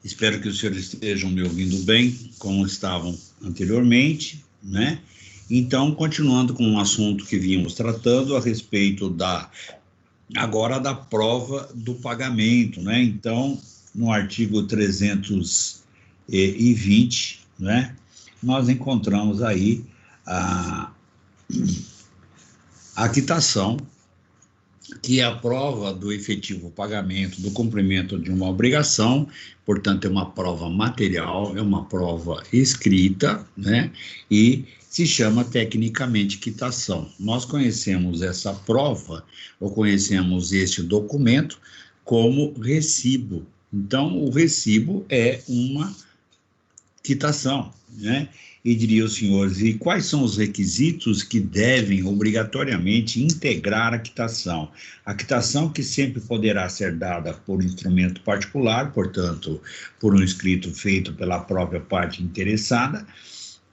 Espero que os senhores estejam me ouvindo bem, como estavam anteriormente, né? Então, continuando com um assunto que vínhamos tratando a respeito agora da prova do pagamento, né? Então, no artigo 320, né? Nós encontramos aí a quitação, que é a prova do efetivo pagamento, do cumprimento de uma obrigação, portanto, é uma prova material, é uma prova escrita, né? E se chama tecnicamente quitação. Nós conhecemos essa prova, ou conhecemos este documento, como recibo. Então, o recibo é uma quitação, né? E diria aos senhores, e quais são os requisitos que devem obrigatoriamente integrar a quitação? A quitação que sempre poderá ser dada por instrumento particular, portanto, por um escrito feito pela própria parte interessada,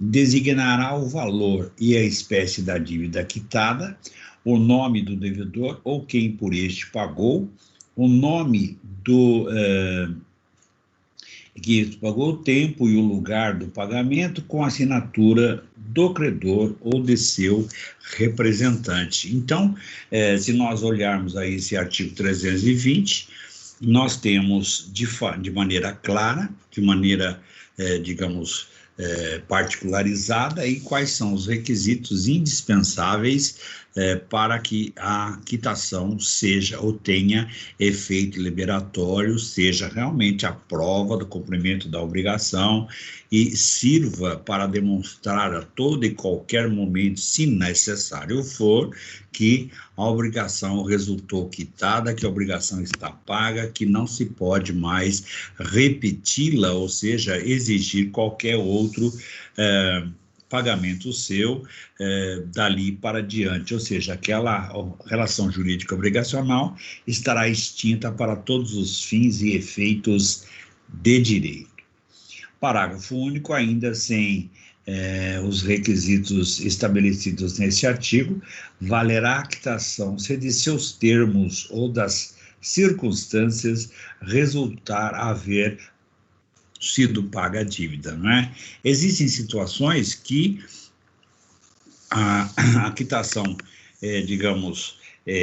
designará o valor e a espécie da dívida quitada, o nome do devedor ou quem por este pagou, o nome que pagou o tempo e o lugar do pagamento com assinatura do credor ou de seu representante. Então, se nós olharmos aí esse artigo 320, nós temos de maneira clara, de maneira, particularizada, e quais são os requisitos indispensáveis para que a quitação seja ou tenha efeito liberatório, seja realmente a prova do cumprimento da obrigação e sirva para demonstrar a todo e qualquer momento, se necessário for, que a obrigação resultou quitada, que a obrigação está paga, que não se pode mais repeti-la, ou seja, exigir qualquer outro pagamento seu dali para diante, ou seja, aquela relação jurídica obrigacional estará extinta para todos os fins e efeitos de direito. Parágrafo único, ainda sem os requisitos estabelecidos nesse artigo, valerá a quitação se de seus termos ou das circunstâncias resultar haver sido paga a dívida, não é? Existem situações que a quitação,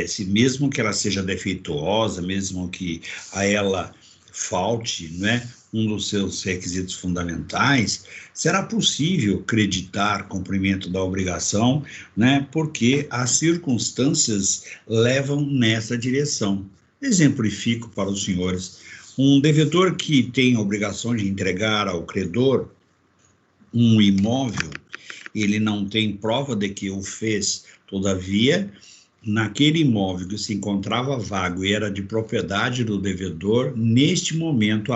se mesmo que ela seja defeituosa, mesmo que a ela falte, né, um dos seus requisitos fundamentais, será possível creditar cumprimento da obrigação, né, porque as circunstâncias levam nessa direção. Exemplifico para os senhores. Um devedor que tem a obrigação de entregar ao credor um imóvel, ele não tem prova de que o fez, todavia, naquele imóvel que se encontrava vago e era de propriedade do devedor, neste momento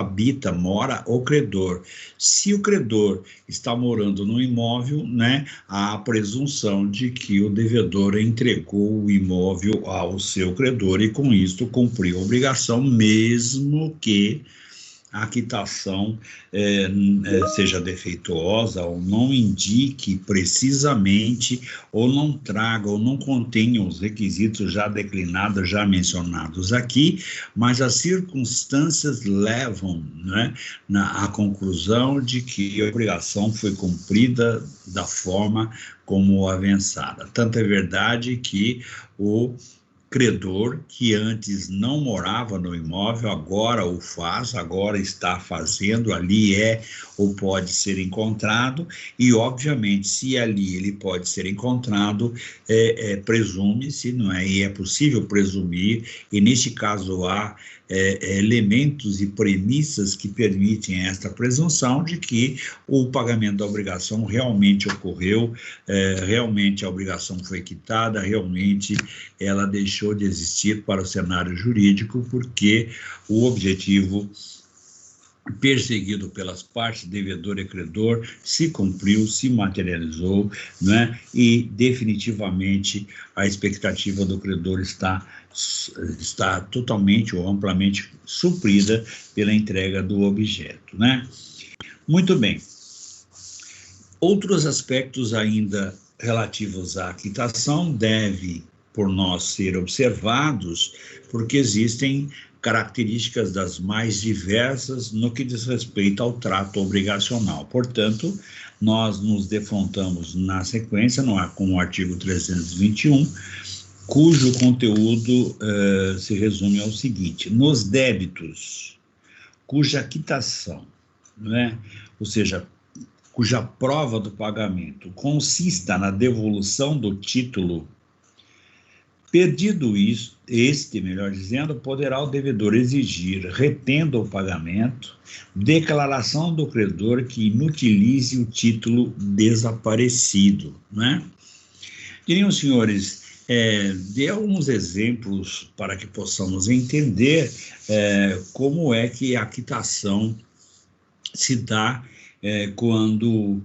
mora o credor. Se o credor está morando no imóvel, né, há a presunção de que o devedor entregou o imóvel ao seu credor e com isto cumpriu a obrigação, mesmo que a quitação seja defeituosa ou não indique precisamente, ou não traga, ou não contenha os requisitos já declinados, já mencionados aqui, mas as circunstâncias levam, né, à conclusão de que a obrigação foi cumprida da forma como avançada. Tanto é verdade que o credor, que antes não morava no imóvel, agora o faz, agora está fazendo, ali ou pode ser encontrado, e obviamente se ali ele pode ser encontrado, presume-se, não é? E é possível presumir, e neste caso há elementos e premissas que permitem esta presunção de que o pagamento da obrigação realmente ocorreu, realmente a obrigação foi quitada, realmente ela deixou de existir para o cenário jurídico, porque o objetivo perseguido pelas partes devedor e credor se cumpriu, se materializou, né? E definitivamente a expectativa do credor está totalmente ou amplamente suprida pela entrega do objeto, né? Muito bem. Outros aspectos ainda relativos à quitação devem por nós ser observados, porque existem características das mais diversas no que diz respeito ao trato obrigacional. Portanto, nós nos defrontamos na sequência com o artigo 321, cujo conteúdo se resume ao seguinte: nos débitos cuja quitação, né, ou seja, cuja prova do pagamento consista na devolução do título, perdido melhor dizendo, poderá o devedor exigir, retendo o pagamento, declaração do credor que inutilize o título desaparecido, né? Diriam, senhores, dê alguns exemplos para que possamos entender como é que a quitação se dá quando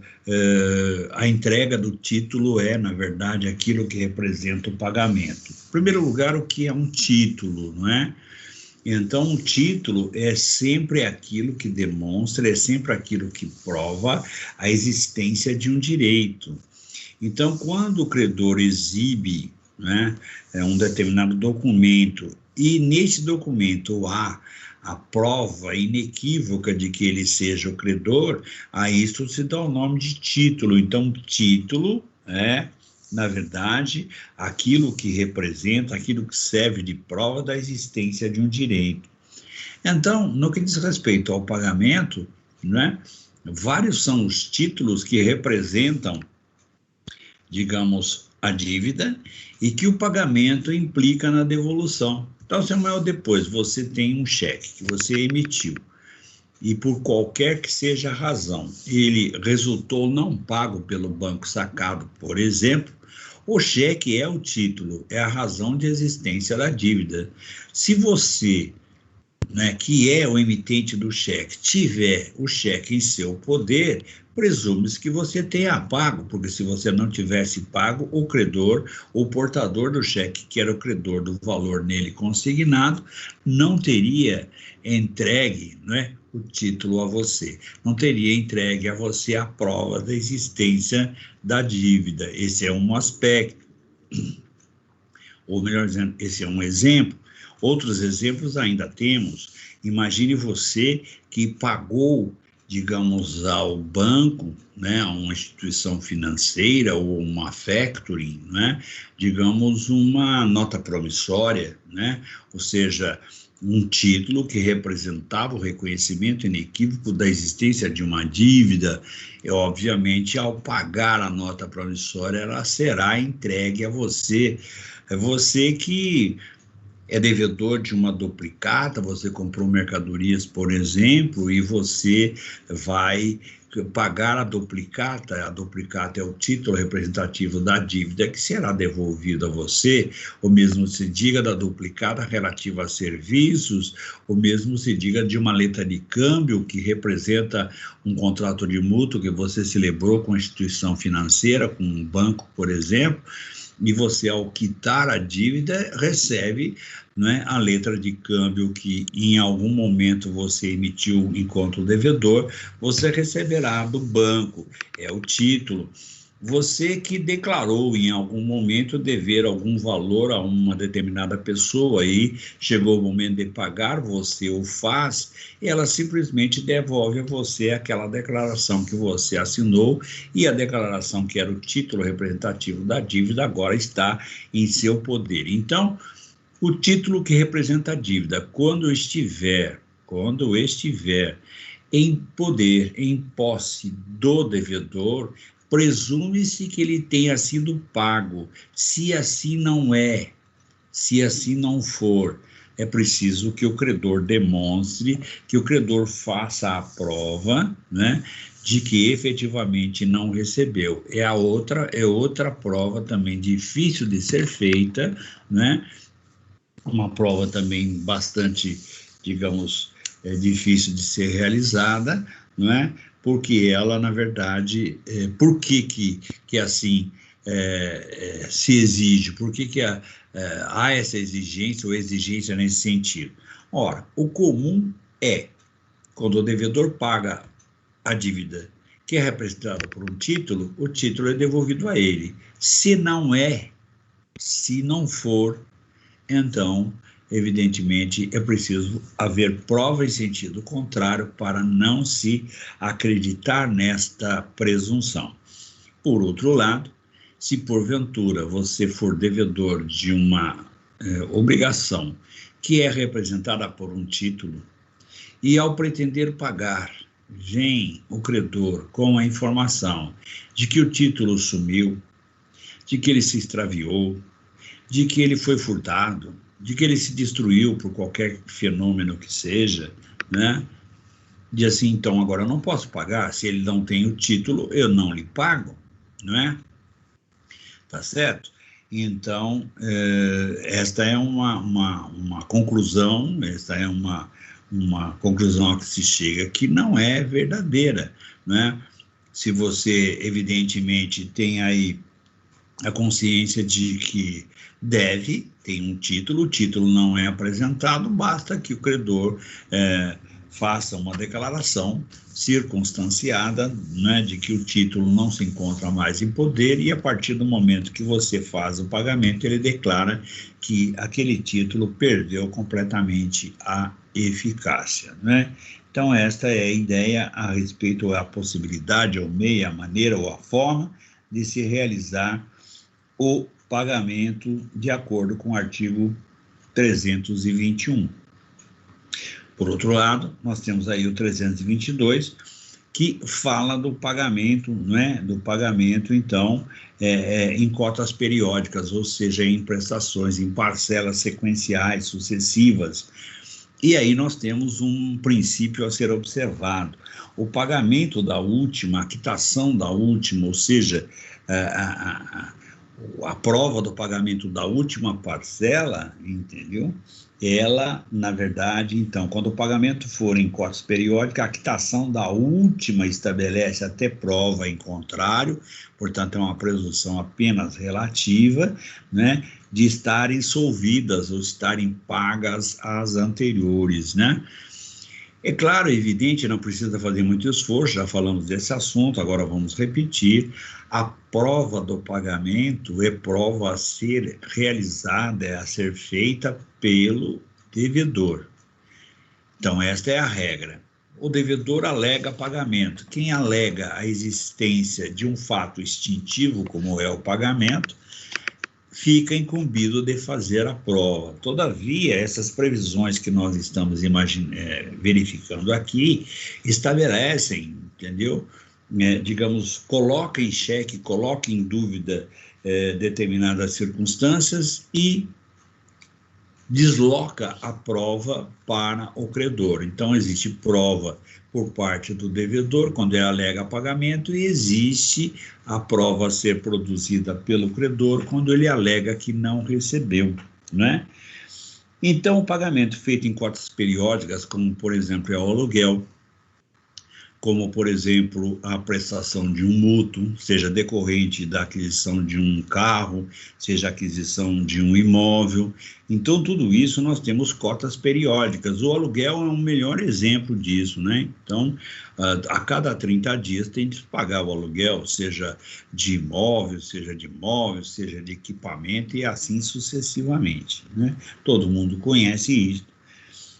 a entrega do título na verdade, aquilo que representa o pagamento. Em primeiro lugar, o que é um título, não é? Então, um título é sempre aquilo que demonstra, é sempre aquilo que prova a existência de um direito. Então, quando o credor exibe, né, um determinado documento, e nesse documento há a prova inequívoca de que ele seja o credor, a isso se dá o nome de título. Então, título é, na verdade, aquilo que representa, aquilo que serve de prova da existência de um direito. Então, no que diz respeito ao pagamento, né, vários são os títulos que representam, digamos, a dívida e que o pagamento implica na devolução. Então, Samuel, depois você tem um cheque que você emitiu e por qualquer que seja a razão, ele resultou não pago pelo banco sacado, por exemplo, o cheque é o título, é a razão de existência da dívida. Se você, né, que é o emitente do cheque, tiver o cheque em seu poder, presume-se que você tenha pago, porque se você não tivesse pago, o credor, o portador do cheque, que era o credor do valor nele consignado, não teria entregue, né, o título a você, não teria entregue a você a prova da existência da dívida. Esse é um aspecto, ou melhor dizendo, esse é um exemplo. Outros exemplos ainda temos. Imagine você que pagou, digamos, ao banco, né, a uma instituição financeira ou uma factoring, né, digamos, uma nota promissória, né, ou seja, um título que representava o reconhecimento inequívoco da existência de uma dívida. E, obviamente, ao pagar a nota promissória, ela será entregue a você. É você que é devedor de uma duplicata, você comprou mercadorias, por exemplo, e você vai pagar a duplicata é o título representativo da dívida que será devolvido a você, o mesmo se diga da duplicata relativa a serviços, o mesmo se diga de uma letra de câmbio que representa um contrato de mútuo que você celebrou com a instituição financeira, com um banco, por exemplo, e você, ao quitar a dívida, recebe, né, a letra de câmbio que em algum momento você emitiu enquanto devedor, você receberá do banco, é o título. Você que declarou em algum momento dever algum valor a uma determinada pessoa e chegou o momento de pagar, você o faz, ela simplesmente devolve a você aquela declaração que você assinou, e a declaração que era o título representativo da dívida agora está em seu poder. Então, o título que representa a dívida, quando estiver em poder, em posse do devedor, presume-se que ele tenha sido pago. Se assim não é, se assim não for, é preciso que o credor demonstre, que o credor faça a prova, né, de que efetivamente não recebeu. É outra prova também difícil de ser feita, né? Uma prova também bastante, digamos, difícil de ser realizada, não é? Porque ela, na verdade, por que assim se exige? Por que há essa exigência ou exigência nesse sentido? Ora, o comum é, quando o devedor paga a dívida que é representada por um título, o título é devolvido a ele. Se não for, então evidentemente, é preciso haver prova em sentido contrário para não se acreditar nesta presunção. Por outro lado, se porventura você for devedor de uma obrigação que é representada por um título, e ao pretender pagar, vem o credor com a informação de que o título sumiu, de que ele se extraviou, de que ele foi furtado, de que ele se destruiu por qualquer fenômeno que seja, né? De assim, então, agora eu não posso pagar, se ele não tem o título, eu não lhe pago, não é? Tá certo? Então, esta é uma conclusão, esta é uma conclusão a que se chega que não é verdadeira, né? Se você, evidentemente, tem aí a consciência de que tem um título, o título não é apresentado, basta que o credor faça uma declaração circunstanciada, né, de que o título não se encontra mais em poder, e a partir do momento que você faz o pagamento, ele declara que aquele título perdeu completamente a eficácia, né? Então, esta é a ideia a respeito da possibilidade, ou meio, a maneira ou a forma de se realizar o pagamento de acordo com o artigo 321. Por outro lado, nós temos aí o 322, que fala do pagamento, né? Do pagamento, então, em cotas periódicas, ou seja, em prestações, em parcelas sequenciais, sucessivas. E aí nós temos um princípio a ser observado. O pagamento da última, a quitação da última, ou seja, a prova do pagamento da última parcela, entendeu? Ela, na verdade, então, quando o pagamento for em cotas periódicas, a quitação da última estabelece até prova em contrário, portanto, é uma presunção apenas relativa, né, de estarem solvidas ou estarem pagas as anteriores, né? É claro, é evidente, não precisa fazer muito esforço, já falamos desse assunto, agora vamos repetir. A prova do pagamento é prova a ser realizada, a ser feita pelo devedor. Então, esta é a regra. O devedor alega pagamento. Quem alega a existência de um fato extintivo, como é o pagamento, fica incumbido de fazer a prova. Todavia, essas previsões que nós estamos verificando aqui estabelecem, entendeu? Digamos, coloca em xeque, coloca em dúvida determinadas circunstâncias e desloca a prova para o credor. Então, existe prova por parte do devedor, quando ele alega pagamento, e existe a prova a ser produzida pelo credor, quando ele alega que não recebeu, né? Então, o pagamento feito em cotas periódicas, como, por exemplo, é o aluguel, como, por exemplo, a prestação de um mútuo, seja decorrente da aquisição de um carro, seja aquisição de um imóvel. Então, tudo isso nós temos cotas periódicas. O aluguel é um melhor exemplo disso, né? Então, a cada 30 dias tem de pagar o aluguel, seja de imóvel, seja de móvel, seja de equipamento e assim sucessivamente, né? Todo mundo conhece isso.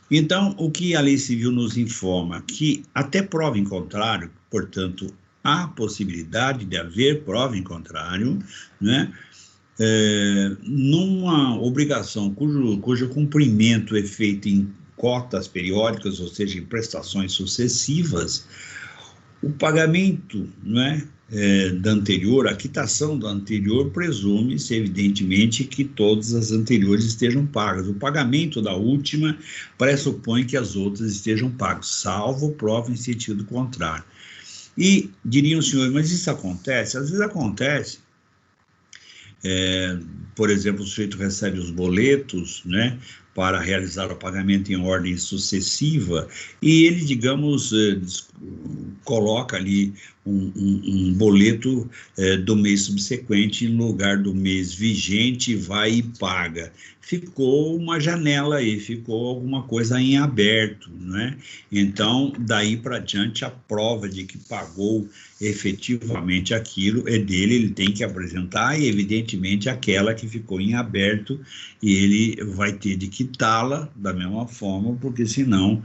Então, o que a lei civil nos informa? Que até prova em contrário, portanto, há possibilidade de haver prova em contrário, né? Numa obrigação cujo cumprimento é feito em cotas periódicas, ou seja, em prestações sucessivas, o pagamento, né, da anterior, a quitação da anterior, presume-se, evidentemente, que todas as anteriores estejam pagas. O pagamento da última pressupõe que as outras estejam pagas, salvo prova em sentido contrário. E diriam, senhor, mas isso acontece? Às vezes acontece. Por exemplo, o sujeito recebe os boletos, né, para realizar o pagamento em ordem sucessiva, e ele, digamos, coloca ali um boleto do mês subsequente em lugar do mês vigente, vai e paga. Ficou uma janela aí, ficou alguma coisa em aberto, né? Então, daí para diante, a prova de que pagou efetivamente aquilo é dele, ele tem que apresentar, e evidentemente aquela que ficou em aberto, e ele vai ter de quitar quitá-la da mesma forma, porque senão,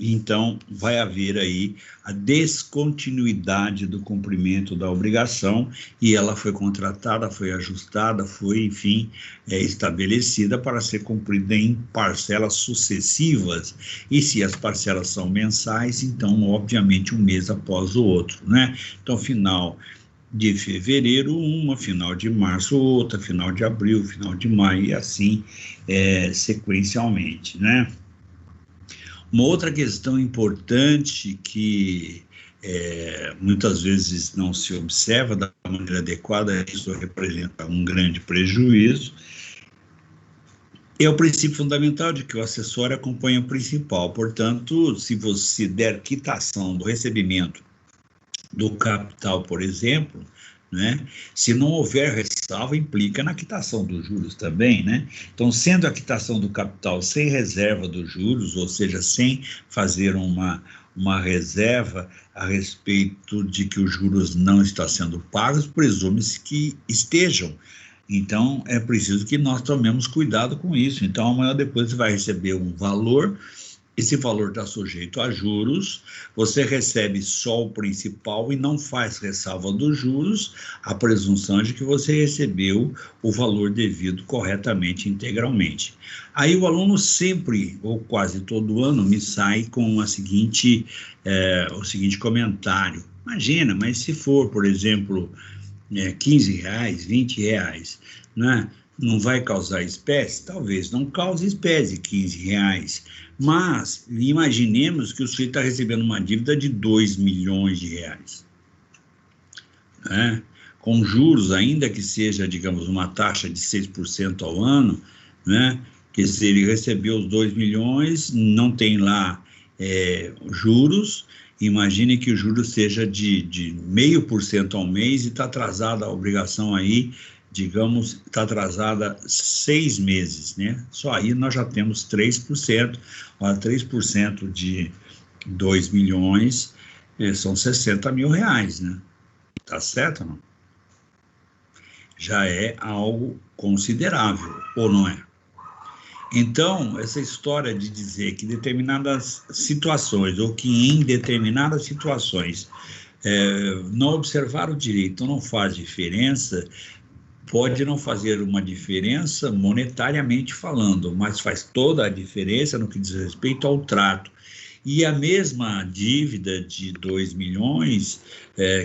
então, vai haver aí a descontinuidade do cumprimento da obrigação, e ela foi contratada, foi ajustada, foi, enfim, estabelecida para ser cumprida em parcelas sucessivas, e se as parcelas são mensais, então, obviamente, um mês após o outro, né? Então, final de fevereiro, uma, final de março, outra, final de abril, final de maio, e assim sequencialmente, né? Uma outra questão importante que muitas vezes não se observa da maneira adequada, isso representa um grande prejuízo, é o princípio fundamental de que o acessório acompanha o principal. Portanto, se você der quitação do recebimento do capital, por exemplo, né? Se não houver ressalva, implica na quitação dos juros também, né? Então, sendo a quitação do capital sem reserva dos juros, ou seja, sem fazer uma reserva a respeito de que os juros não estão sendo pagos, presume-se que estejam. Então, é preciso que nós tomemos cuidado com isso. Então, amanhã ou depois você vai receber um valor. Esse valor está sujeito a juros, você recebe só o principal e não faz ressalva dos juros, a presunção de que você recebeu o valor devido corretamente, integralmente. Aí o aluno sempre, ou quase todo ano, me sai com o seguinte comentário. Imagina, mas se for, por exemplo, R$15, R$20, né? Não vai causar espécie? Talvez não cause espécie, R$15. Mas imaginemos que o sujeito está recebendo uma dívida de R$2 milhões, né? Com juros, ainda que seja, digamos, uma taxa de 6% ao ano, né? Que se ele recebeu os 2 milhões, não tem lá juros, imagine que o juros seja de 0,5% ao mês e está atrasada a obrigação aí, digamos, está atrasada 6 meses, né? Só aí nós já temos 3%, 3% de 2 milhões são R$60 mil, né? Tá certo ou não? Já é algo considerável, ou não é? Então, essa história de dizer que determinadas situações, ou que em determinadas situações não observar o direito não faz diferença, pode não fazer uma diferença monetariamente falando, mas faz toda a diferença no que diz respeito ao trato. E a mesma dívida de 2 milhões,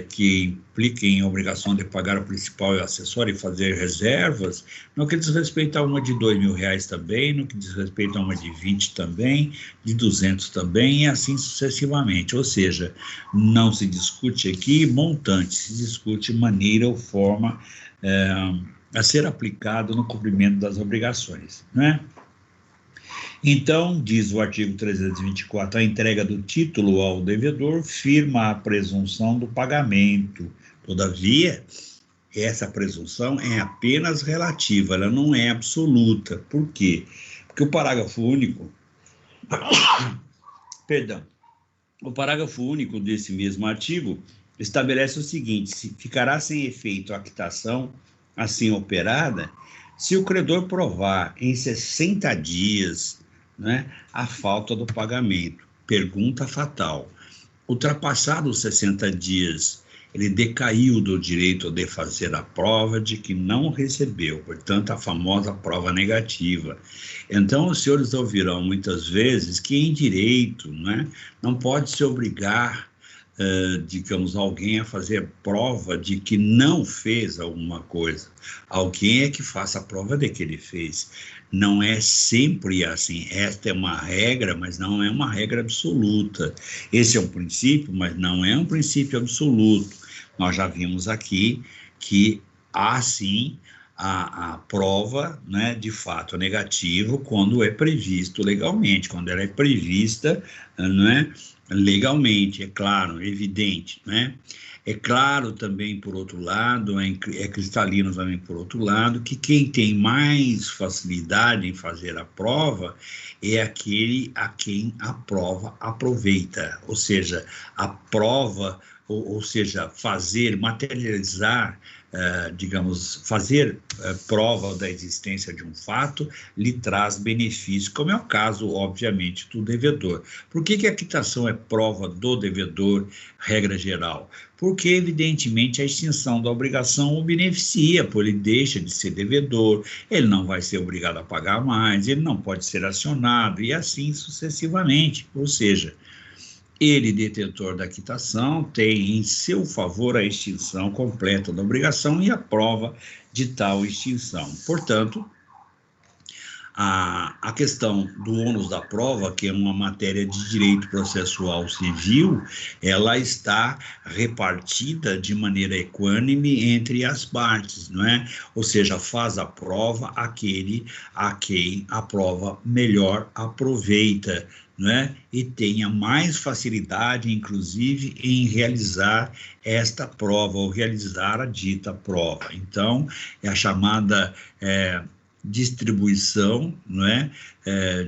que implica em obrigação de pagar o principal e o acessório e fazer reservas, no que diz respeito a uma de R$2 mil também, no que diz respeito a uma de 20 também, de 200 também, e assim sucessivamente. Ou seja, não se discute aqui montante, se discute maneira ou forma a ser aplicado no cumprimento das obrigações, né? Então, diz o artigo 324, a entrega do título ao devedor firma a presunção do pagamento. Todavia, essa presunção é apenas relativa, ela não é absoluta. Por quê? Porque o parágrafo único, o parágrafo único desse mesmo artigo estabelece o seguinte: se ficará sem efeito a quitação assim operada, se o credor provar em 60 dias, né, a falta do pagamento. Pergunta fatal: ultrapassados os 60 dias, ele decaiu do direito de fazer a prova de que não recebeu, portanto, a famosa prova negativa. Então, os senhores ouvirão muitas vezes que em direito, né, não pode se obrigar, digamos, alguém a fazer prova de que não fez alguma coisa. Alguém é que faça a prova de que ele fez. Não é sempre assim. Esta é uma regra, mas não é uma regra absoluta. Esse é um princípio, mas não é um princípio absoluto. Nós já vimos aqui que há, sim, a prova, né, de fato negativo quando é previsto legalmente, quando ela é prevista, né, legalmente, é claro, evidente, né? É claro também, por outro lado, é cristalino também, por outro lado, que quem tem mais facilidade em fazer a prova é aquele a quem a prova aproveita, ou seja, a prova ou seja, fazer, materializar, digamos, fazer prova da existência de um fato, lhe traz benefício, como é o caso, obviamente, do devedor. Por que a quitação é prova do devedor, regra geral? Porque, evidentemente, a extinção da obrigação o beneficia, pois ele deixa de ser devedor, ele não vai ser obrigado a pagar mais, ele não pode ser acionado, e assim sucessivamente. Ou seja, ele, detentor da quitação, tem em seu favor a extinção completa da obrigação e a prova de tal extinção. Portanto, a questão do ônus da prova, que é uma matéria de direito processual civil, ela está repartida de maneira equânime entre as partes, não é? Ou seja, faz a prova aquele a quem a prova melhor aproveita, não é? E tenha mais facilidade, inclusive, em realizar esta prova, ou realizar a dita prova. Então, é a chamada distribuição, não é?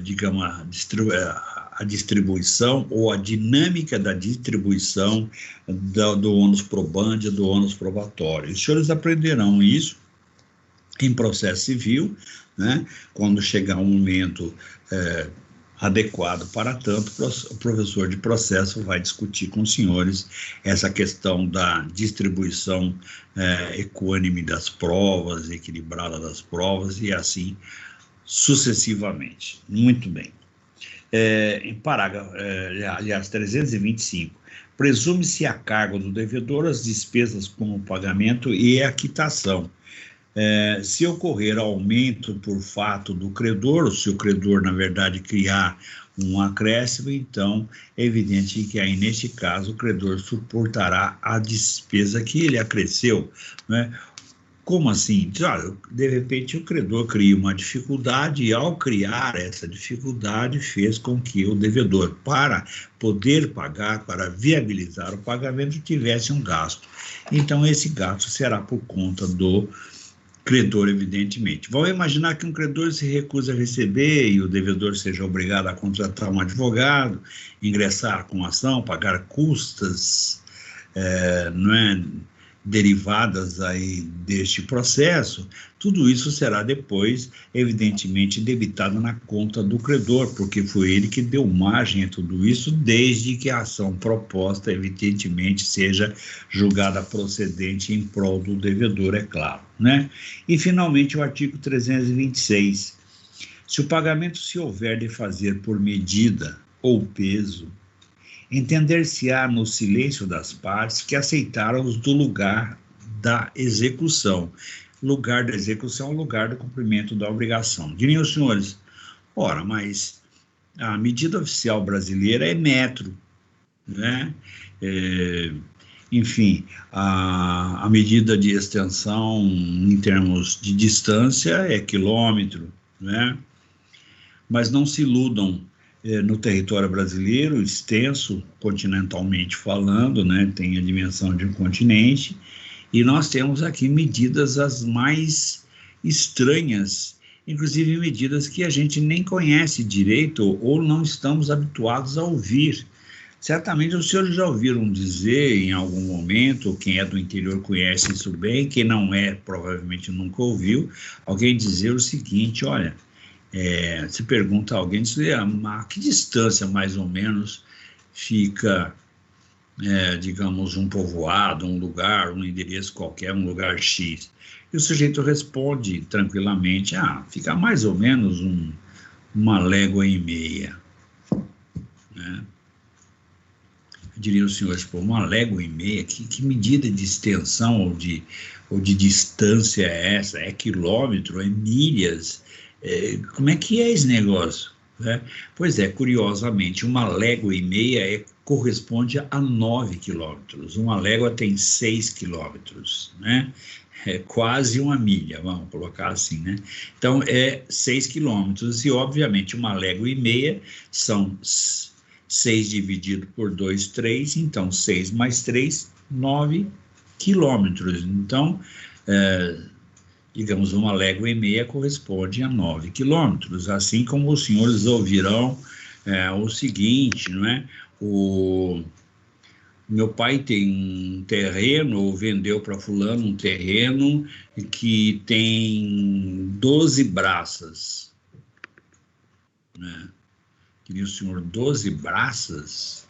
Digamos, a distribuição ou a dinâmica da distribuição do ônus probandi e do ônus probatório. Os senhores aprenderão isso em processo civil, né? Quando chegar um momento adequado para tanto, o professor de processo vai discutir com os senhores essa questão da distribuição equânime das provas, equilibrada das provas, e assim sucessivamente. Muito bem. Em parágrafo, aliás, 325, presume-se a cargo do devedor as despesas com o pagamento e a quitação. Se ocorrer aumento por fato do credor, ou se o credor, na verdade, criar um acréscimo, então é evidente que aí, neste caso, o credor suportará a despesa que ele acresceu, né? Como assim? De repente o credor cria uma dificuldade e, ao criar essa dificuldade, fez com que o devedor, para poder pagar, para viabilizar o pagamento, tivesse um gasto. Então esse gasto será por conta do credor, evidentemente. Vamos imaginar que um credor se recusa a receber e o devedor seja obrigado a contratar um advogado, ingressar com ação, pagar custas, não é, derivadas aí deste processo. Tudo isso será depois, evidentemente, debitado na conta do credor, porque foi ele que deu margem a tudo isso, desde que a ação proposta, evidentemente, seja julgada procedente em prol do devedor, é claro, né? E, finalmente, o artigo 326. Se o pagamento se houver de fazer por medida ou peso, entender-se-á no silêncio das partes que aceitaram os do lugar da execução. Lugar da execução é o lugar do cumprimento da obrigação. Diriam os senhores, ora, mas a medida oficial brasileira é metro, né? Enfim, a medida de extensão em termos de distância é quilômetro, né? Mas não se iludam, no território brasileiro, extenso, continentalmente falando, né, tem a dimensão de um continente, e nós temos aqui medidas as mais estranhas, inclusive medidas que a gente nem conhece direito ou não estamos habituados a ouvir. Certamente os senhores já ouviram dizer em algum momento, quem é do interior conhece isso bem, quem não é, provavelmente nunca ouviu, alguém dizer o seguinte, olha, se pergunta a alguém, a que distância mais ou menos fica, digamos, um povoado, um lugar, um endereço qualquer, um lugar X? E o sujeito responde tranquilamente, fica mais ou menos uma légua e meia, né? Diria os senhores, uma légua e meia, que medida de extensão ou de distância é essa? É quilômetro, é milhas? Como é que é esse negócio, né? Pois é, curiosamente, uma légua e meia corresponde a 9 quilômetros. Uma légua tem 6 quilômetros, né? É quase uma milha, vamos colocar assim, né? Então, é 6 quilômetros, e obviamente uma légua e meia são 6 dividido por 2, 3, então 6 mais 3, 9 quilômetros. Então, digamos, uma légua e meia corresponde a 9 quilômetros, assim como os senhores ouvirão o seguinte, não é? Meu pai tem um terreno, ou vendeu para fulano um terreno que tem 12 braças, né? Queria o senhor 12 braças?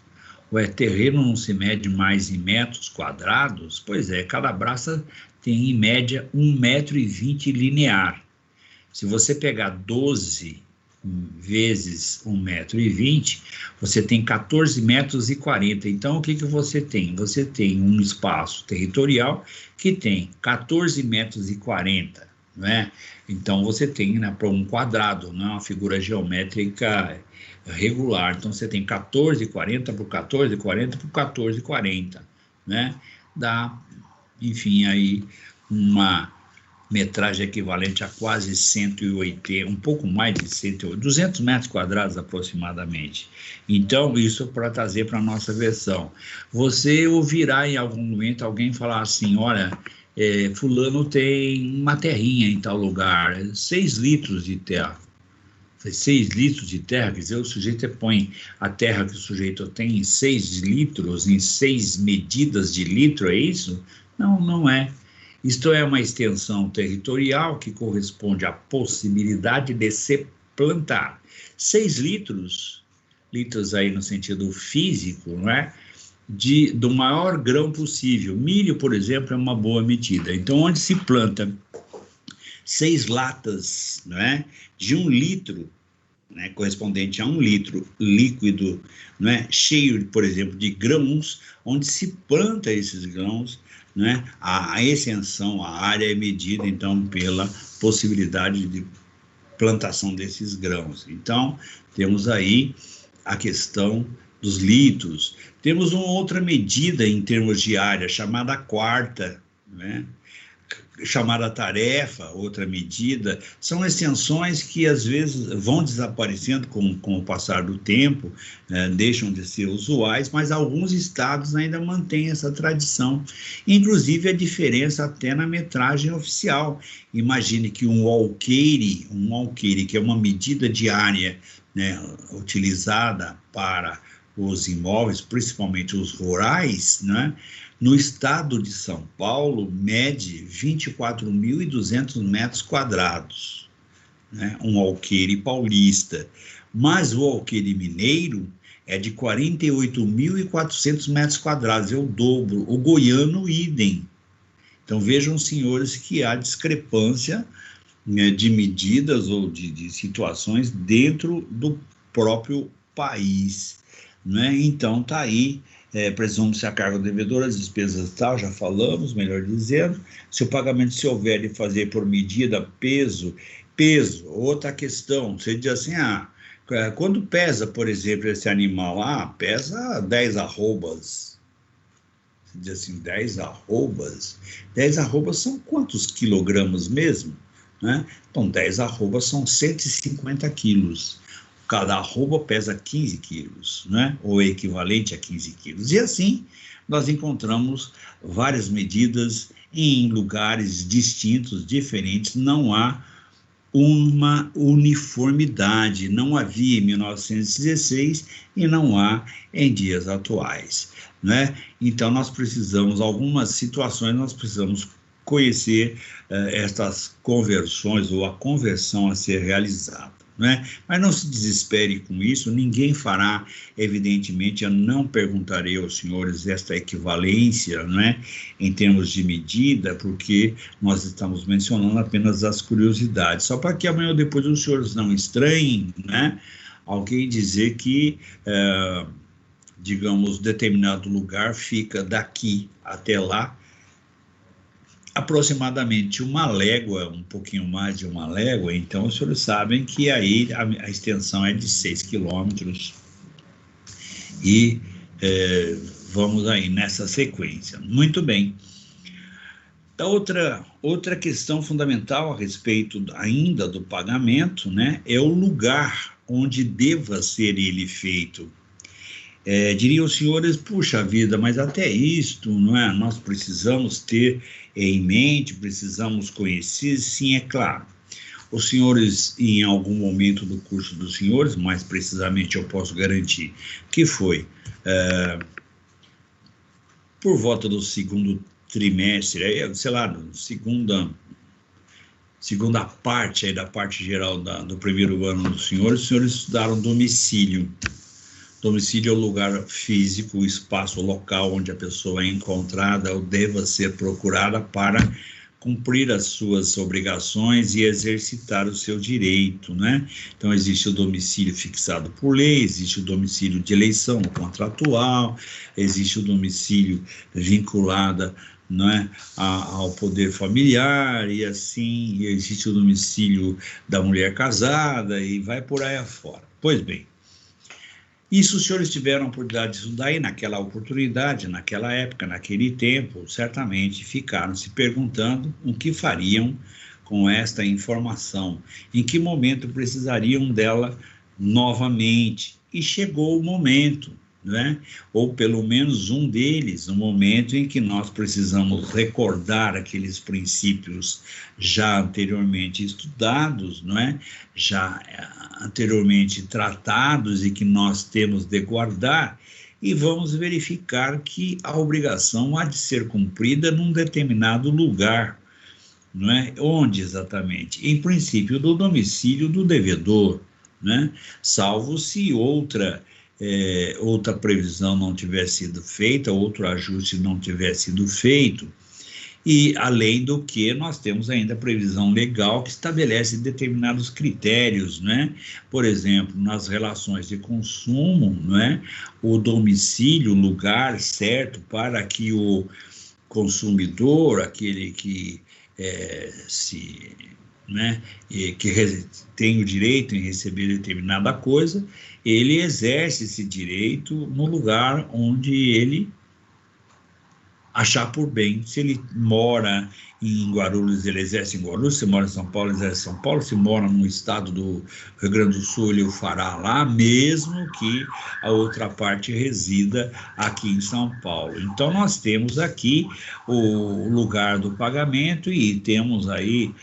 Ué, terreno não se mede mais em metros quadrados? Pois é, cada braça tem em média 1,20 m linear. Se você pegar 12 vezes 1,20 m, você tem 14,40 m. Então, o que que você tem? Você tem um espaço territorial que tem 14,40 m, né? Então, você tem, né, para um quadrado, né, uma figura geométrica regular. Então, você tem 14,40 por 14,40 por 14,40, né? Dá, enfim, aí uma metragem equivalente a quase 180, um pouco mais de 180, 200 metros quadrados aproximadamente. Então, isso para trazer para a nossa versão. Você ouvirá em algum momento alguém falar assim, olha, fulano tem uma terrinha em tal lugar, 6 litros de terra. 6 litros de terra, quer dizer, o sujeito põe a terra que o sujeito tem em 6 litros, em 6 medidas de litro, é isso? Não, não é. Isto é uma extensão territorial que corresponde à possibilidade de se plantar 6 litros, litros aí no sentido físico, não é? Do maior grão possível. Milho, por exemplo, é uma boa medida. Então, onde se planta 6 latas, não é, de 1 litro, né, correspondente a 1 litro líquido, não é, cheio, por exemplo, de grãos, onde se planta esses grãos, né, a extensão, a área é medida, então, pela possibilidade de plantação desses grãos. Então, temos aí a questão dos litros. Temos uma outra medida em termos de área, chamada quarta, né, chamada tarefa, outra medida, são extensões que às vezes vão desaparecendo com o passar do tempo, deixam de ser usuais, mas alguns estados ainda mantêm essa tradição, inclusive a diferença até na metragem oficial. Imagine que um alqueire, que é uma medida de área, né, utilizada para os imóveis, principalmente os rurais, né, no estado de São Paulo, mede 24.200 metros quadrados, né? Um alqueire paulista. Mas o alqueire mineiro é de 48.400 metros quadrados, é o dobro. O goiano, idem. Então, vejam, senhores, que há discrepância, né, de medidas ou de situações dentro do próprio país, né? Então, está aí. Presume-se a carga devedora, as despesas tal, já falamos, melhor dizendo. Se o pagamento se houver de fazer por medida, peso, outra questão, você diz assim, quando pesa, por exemplo, esse animal, pesa 10 arrobas. Você diz assim, 10 arrobas? 10 arrobas são quantos quilogramas mesmo? Né? Então, 10 arrobas são 150 quilos. Cada arroba pesa 15 quilos, né? Ou é equivalente a 15 quilos. E assim, nós encontramos várias medidas em lugares distintos, diferentes, não há uma uniformidade, não havia em 1916 e não há em dias atuais, né? Então, nós precisamos, algumas situações, nós precisamos conhecer estas conversões ou a conversão a ser realizada, né? Mas não se desespere com isso, ninguém fará, evidentemente, eu não perguntarei aos senhores esta equivalência, né, em termos de medida, porque nós estamos mencionando apenas as curiosidades, só para que amanhã ou depois os senhores não estranhem, né, alguém dizer que, digamos, determinado lugar fica daqui até lá, aproximadamente uma légua, um pouquinho mais de uma légua, então os senhores sabem que aí a extensão é de 6 quilômetros e vamos aí nessa sequência. Muito bem. Outra questão fundamental a respeito ainda do pagamento, né, é o lugar onde deva ser ele feito. Diriam os senhores, puxa vida, mas até isto, não é? Nós precisamos ter em mente, precisamos conhecer, sim, é claro. Os senhores, em algum momento do curso dos senhores, mais precisamente eu posso garantir, que foi por volta do segundo trimestre, sei lá, segunda parte aí da parte geral do primeiro ano dos senhores, os senhores estudaram domicílio. Domicílio é o lugar físico, o espaço local onde a pessoa é encontrada ou deva ser procurada para cumprir as suas obrigações e exercitar o seu direito, né? Então, existe o domicílio fixado por lei, existe o domicílio de eleição contratual, existe o domicílio vinculado, né, ao poder familiar, e assim, existe o domicílio da mulher casada, e vai por aí afora. Pois bem, isso os senhores tiveram a oportunidade de estudar e naquela oportunidade, naquela época, naquele tempo, certamente ficaram se perguntando o que fariam com esta informação, em que momento precisariam dela novamente. E chegou o momento, né? Ou pelo menos um deles, no momento em que nós precisamos recordar aqueles princípios já anteriormente estudados, não é? Já anteriormente tratados e que nós temos de guardar, e vamos verificar que a obrigação há de ser cumprida num determinado lugar, não é? Onde exatamente? Em princípio, do domicílio do devedor, né? Salvo se outra previsão não tiver sido feita, outro ajuste não tiver sido feito, e além do que nós temos ainda a previsão legal que estabelece determinados critérios, né? Por exemplo, nas relações de consumo, né? O domicílio, o lugar certo para que o consumidor, aquele que né, que tem o direito em receber determinada coisa, ele exerce esse direito no lugar onde ele achar por bem. Se ele mora em Guarulhos, ele exerce em Guarulhos; se mora em São Paulo, ele exerce em São Paulo; se mora no estado do Rio Grande do Sul, ele o fará lá, mesmo que a outra parte resida aqui em São Paulo. Então, nós temos aqui o lugar do pagamento e temos aí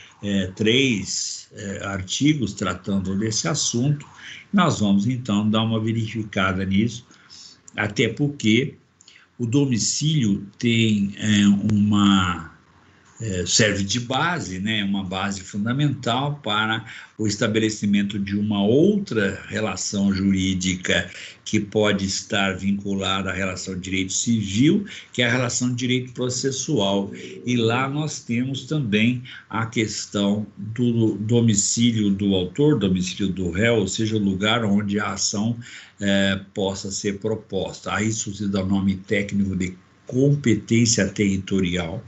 3 artigos tratando desse assunto. Nós vamos, então, dar uma verificada nisso, até porque o domicílio tem serve de base, né, uma base fundamental para o estabelecimento de uma outra relação jurídica que pode estar vinculada à relação de direito civil, que é a relação de direito processual. E lá nós temos também a questão do domicílio do autor, domicílio do réu, ou seja, o lugar onde a ação possa ser proposta. A isso se dá o nome técnico de competência territorial.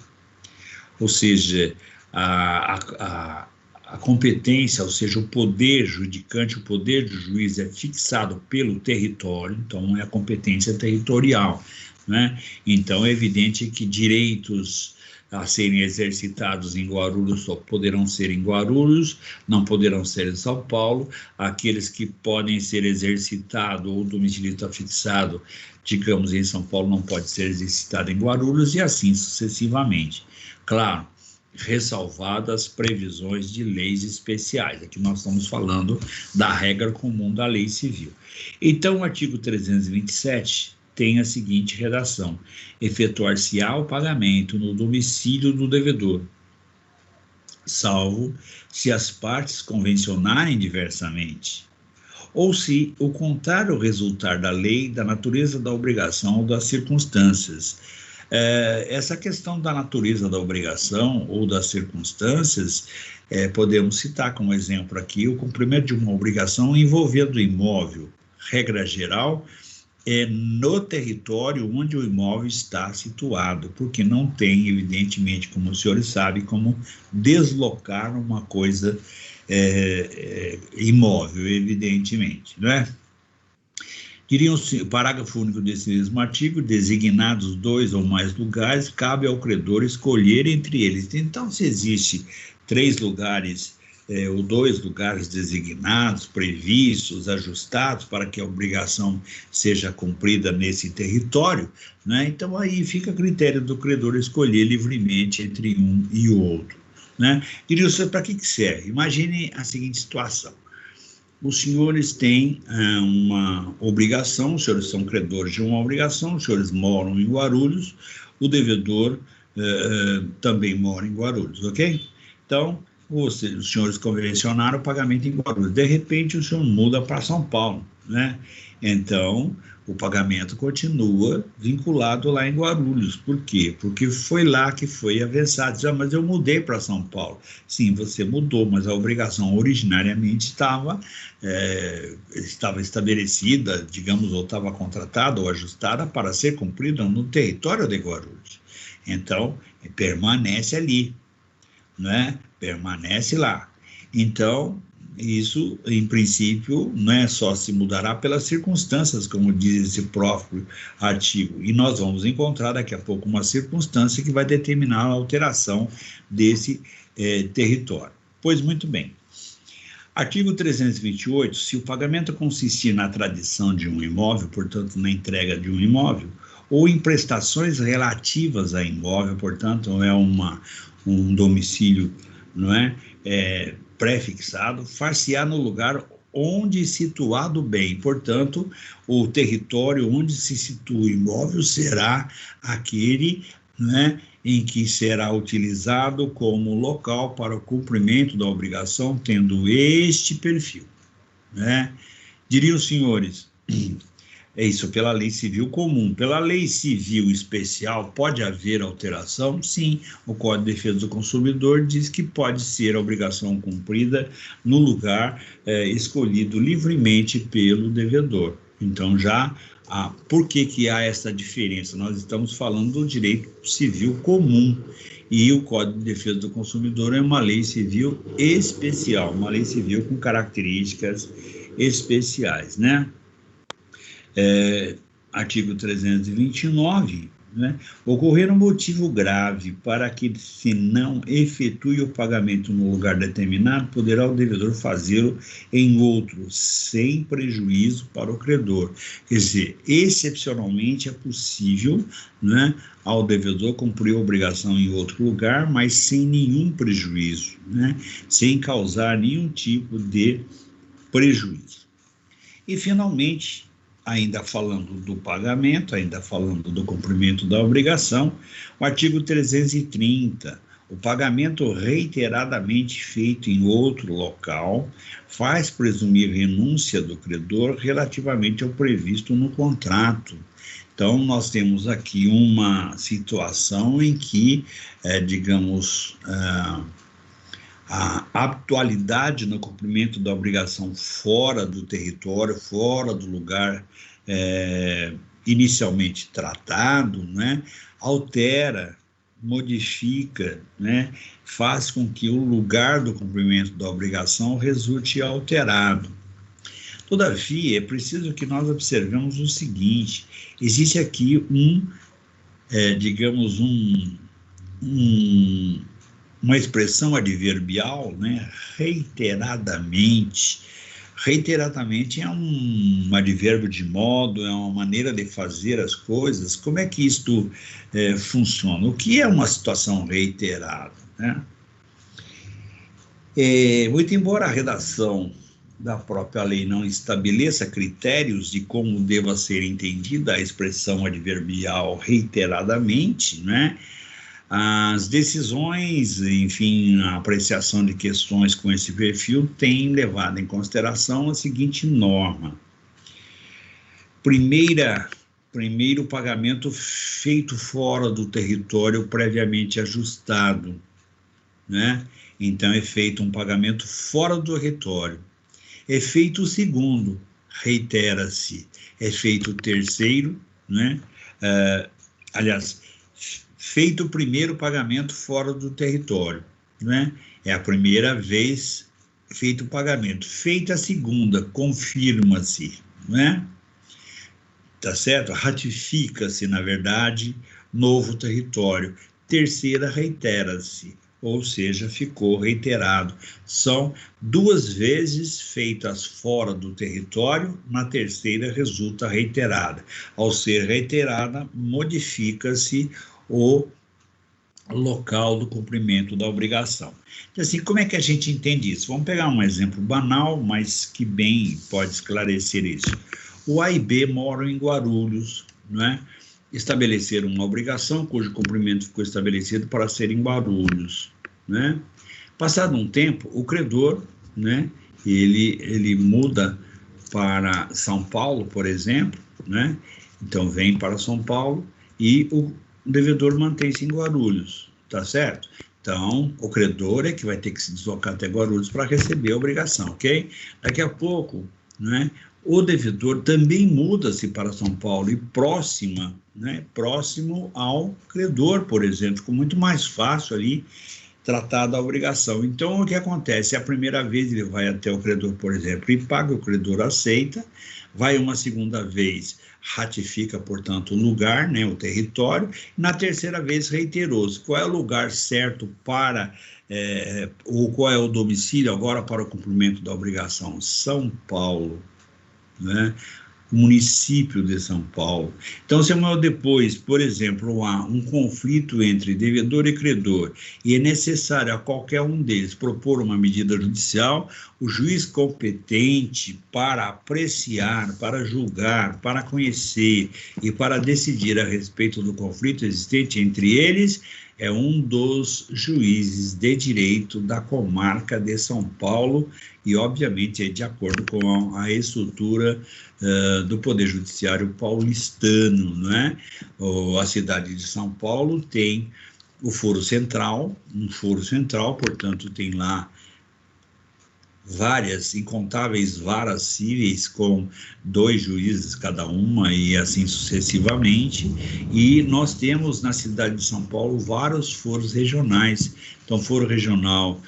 Ou seja, a competência, ou seja, o poder judicante, o poder do juiz é fixado pelo território, então é a competência territorial, né? Então é evidente que direitos a serem exercitados em Guarulhos só poderão ser em Guarulhos, não poderão ser em São Paulo. Aqueles que podem ser exercitados ou o domicílio está fixado, digamos, em São Paulo, não pode ser exercitado em Guarulhos, e assim sucessivamente. Claro, ressalvadas previsões de leis especiais. Aqui nós estamos falando da regra comum da lei civil. Então, o artigo 327 tem a seguinte redação: efetuar-se-á o pagamento no domicílio do devedor, salvo se as partes convencionarem diversamente, ou se o contrário resultar da lei, da natureza da obrigação ou das circunstâncias. Essa questão da natureza da obrigação ou das circunstâncias, podemos citar como exemplo aqui o cumprimento de uma obrigação envolvendo o imóvel, regra geral, no território onde o imóvel está situado, porque não tem, evidentemente, como os senhores sabem, como deslocar uma coisa imóvel, evidentemente, não é? Diriam o parágrafo único desse mesmo artigo: designados 2 ou mais lugares, cabe ao credor escolher entre eles. Então, se existe 3 lugares ou 2 lugares designados, previstos, ajustados para que a obrigação seja cumprida nesse território, né? Então aí fica a critério do credor escolher livremente entre um e o outro, né? Diria, para que serve? Imagine a seguinte situação: os senhores têm uma obrigação, os senhores são credores de uma obrigação, os senhores moram em Guarulhos, o devedor também mora em Guarulhos, ok? Então, os senhores convencionaram o pagamento em Guarulhos. De repente, o senhor muda para São Paulo, né? Então, o pagamento continua vinculado lá em Guarulhos. Por quê? Porque foi lá que foi avançado. Mas eu mudei para São Paulo. Sim, você mudou, mas a obrigação originariamente estava estabelecida, digamos, ou estava contratada ou ajustada para ser cumprida no território de Guarulhos. Então, permanece ali, né? Permanece lá. Então, isso, em princípio, não é só se mudará pelas circunstâncias, como diz esse próprio artigo. E nós vamos encontrar daqui a pouco uma circunstância que vai determinar a alteração desse território. Pois muito bem. Artigo 328, se o pagamento consistir na tradição de um imóvel, portanto, na entrega de um imóvel, ou em prestações relativas a imóvel, portanto, é um domicílio, não é, pré-fixado, far-se-á no lugar onde situado o bem. Portanto, o território onde se situa o imóvel será aquele, né, em que será utilizado como local para o cumprimento da obrigação, tendo este perfil, né? Diriam os senhores, é isso, pela lei civil comum. Pela lei civil especial, pode haver alteração? Sim, o Código de Defesa do Consumidor diz que pode ser a obrigação cumprida no lugar escolhido livremente pelo devedor. Então, por que há essa diferença? Nós estamos falando do direito civil comum, e o Código de Defesa do Consumidor é uma lei civil especial, uma lei civil com características especiais, né? Artigo 329, né? Ocorrer um motivo grave para que se não efetue o pagamento no lugar determinado, poderá o devedor fazê-lo em outro, sem prejuízo para o credor. Quer dizer, excepcionalmente é possível, né, ao devedor cumprir a obrigação em outro lugar, mas sem nenhum prejuízo, né, sem causar nenhum tipo de prejuízo. E, finalmente, ainda falando do pagamento, ainda falando do cumprimento da obrigação, o artigo 330, o pagamento reiteradamente feito em outro local faz presumir renúncia do credor relativamente ao previsto no contrato. Então, nós temos aqui uma situação em que, digamos, a atualidade no cumprimento da obrigação fora do território, fora do lugar inicialmente tratado, né, altera, modifica, né, faz com que o lugar do cumprimento da obrigação resulte alterado. Todavia, é preciso que nós observemos o seguinte: existe aqui digamos, uma expressão adverbial, né, reiteradamente. Reiteradamente é um advérbio de modo, é uma maneira de fazer as coisas. Como é que isto funciona? O que é uma situação reiterada, né? Muito embora a redação da própria lei não estabeleça critérios de como deva ser entendida a expressão adverbial reiteradamente, né? As decisões, enfim, a apreciação de questões com esse perfil tem levado em consideração a seguinte norma. Primeiro pagamento feito fora do território previamente ajustado, né? Então, é feito um pagamento fora do território. É feito o segundo, reitera-se. É feito o terceiro, né? Feito o primeiro pagamento fora do território, né? É a primeira vez feito o pagamento. Feita a segunda, confirma-se, né? Tá certo? Ratifica-se, na verdade, novo território. Terceira, reitera-se, ou seja, ficou reiterado. São duas vezes feitas fora do território, na terceira resulta reiterada. Ao ser reiterada, modifica-se local do cumprimento da obrigação. Então, assim, como é que a gente entende isso? Vamos pegar um exemplo banal, mas que bem pode esclarecer isso. O A e B moram em Guarulhos, não é? Estabeleceram uma obrigação cujo cumprimento ficou estabelecido para ser em Guarulhos, né? Passado um tempo, o credor, né, ele muda para São Paulo, por exemplo, né? Então vem para São Paulo e o devedor mantém-se em Guarulhos, tá certo? Então, o credor é que vai ter que se deslocar até Guarulhos para receber a obrigação, ok? Daqui a pouco, né, o devedor também muda-se para São Paulo e próximo ao credor, por exemplo, ficou muito mais fácil ali tratar da obrigação. Então, o que acontece? A primeira vez ele vai até o credor, por exemplo, e paga, o credor aceita, vai uma segunda vez, ratifica, portanto, o lugar, né, o território, e na terceira vez reiterou-se. Qual é o lugar certo para, ou qual é o domicílio agora para o cumprimento da obrigação? São Paulo, né? O município de São Paulo. Então, se depois, por exemplo, há um conflito entre devedor e credor e é necessário a qualquer um deles propor uma medida judicial, o juiz competente para apreciar, para julgar, para conhecer e para decidir a respeito do conflito existente entre eles é um dos juízes de direito da comarca de São Paulo e, obviamente, é de acordo com a estrutura do Poder Judiciário paulistano, não é? A cidade de São Paulo tem o foro central, portanto, tem lá incontáveis varas cíveis com 2 juízes cada uma e assim sucessivamente, e nós temos na cidade de São Paulo vários foros regionais. Então, foro regional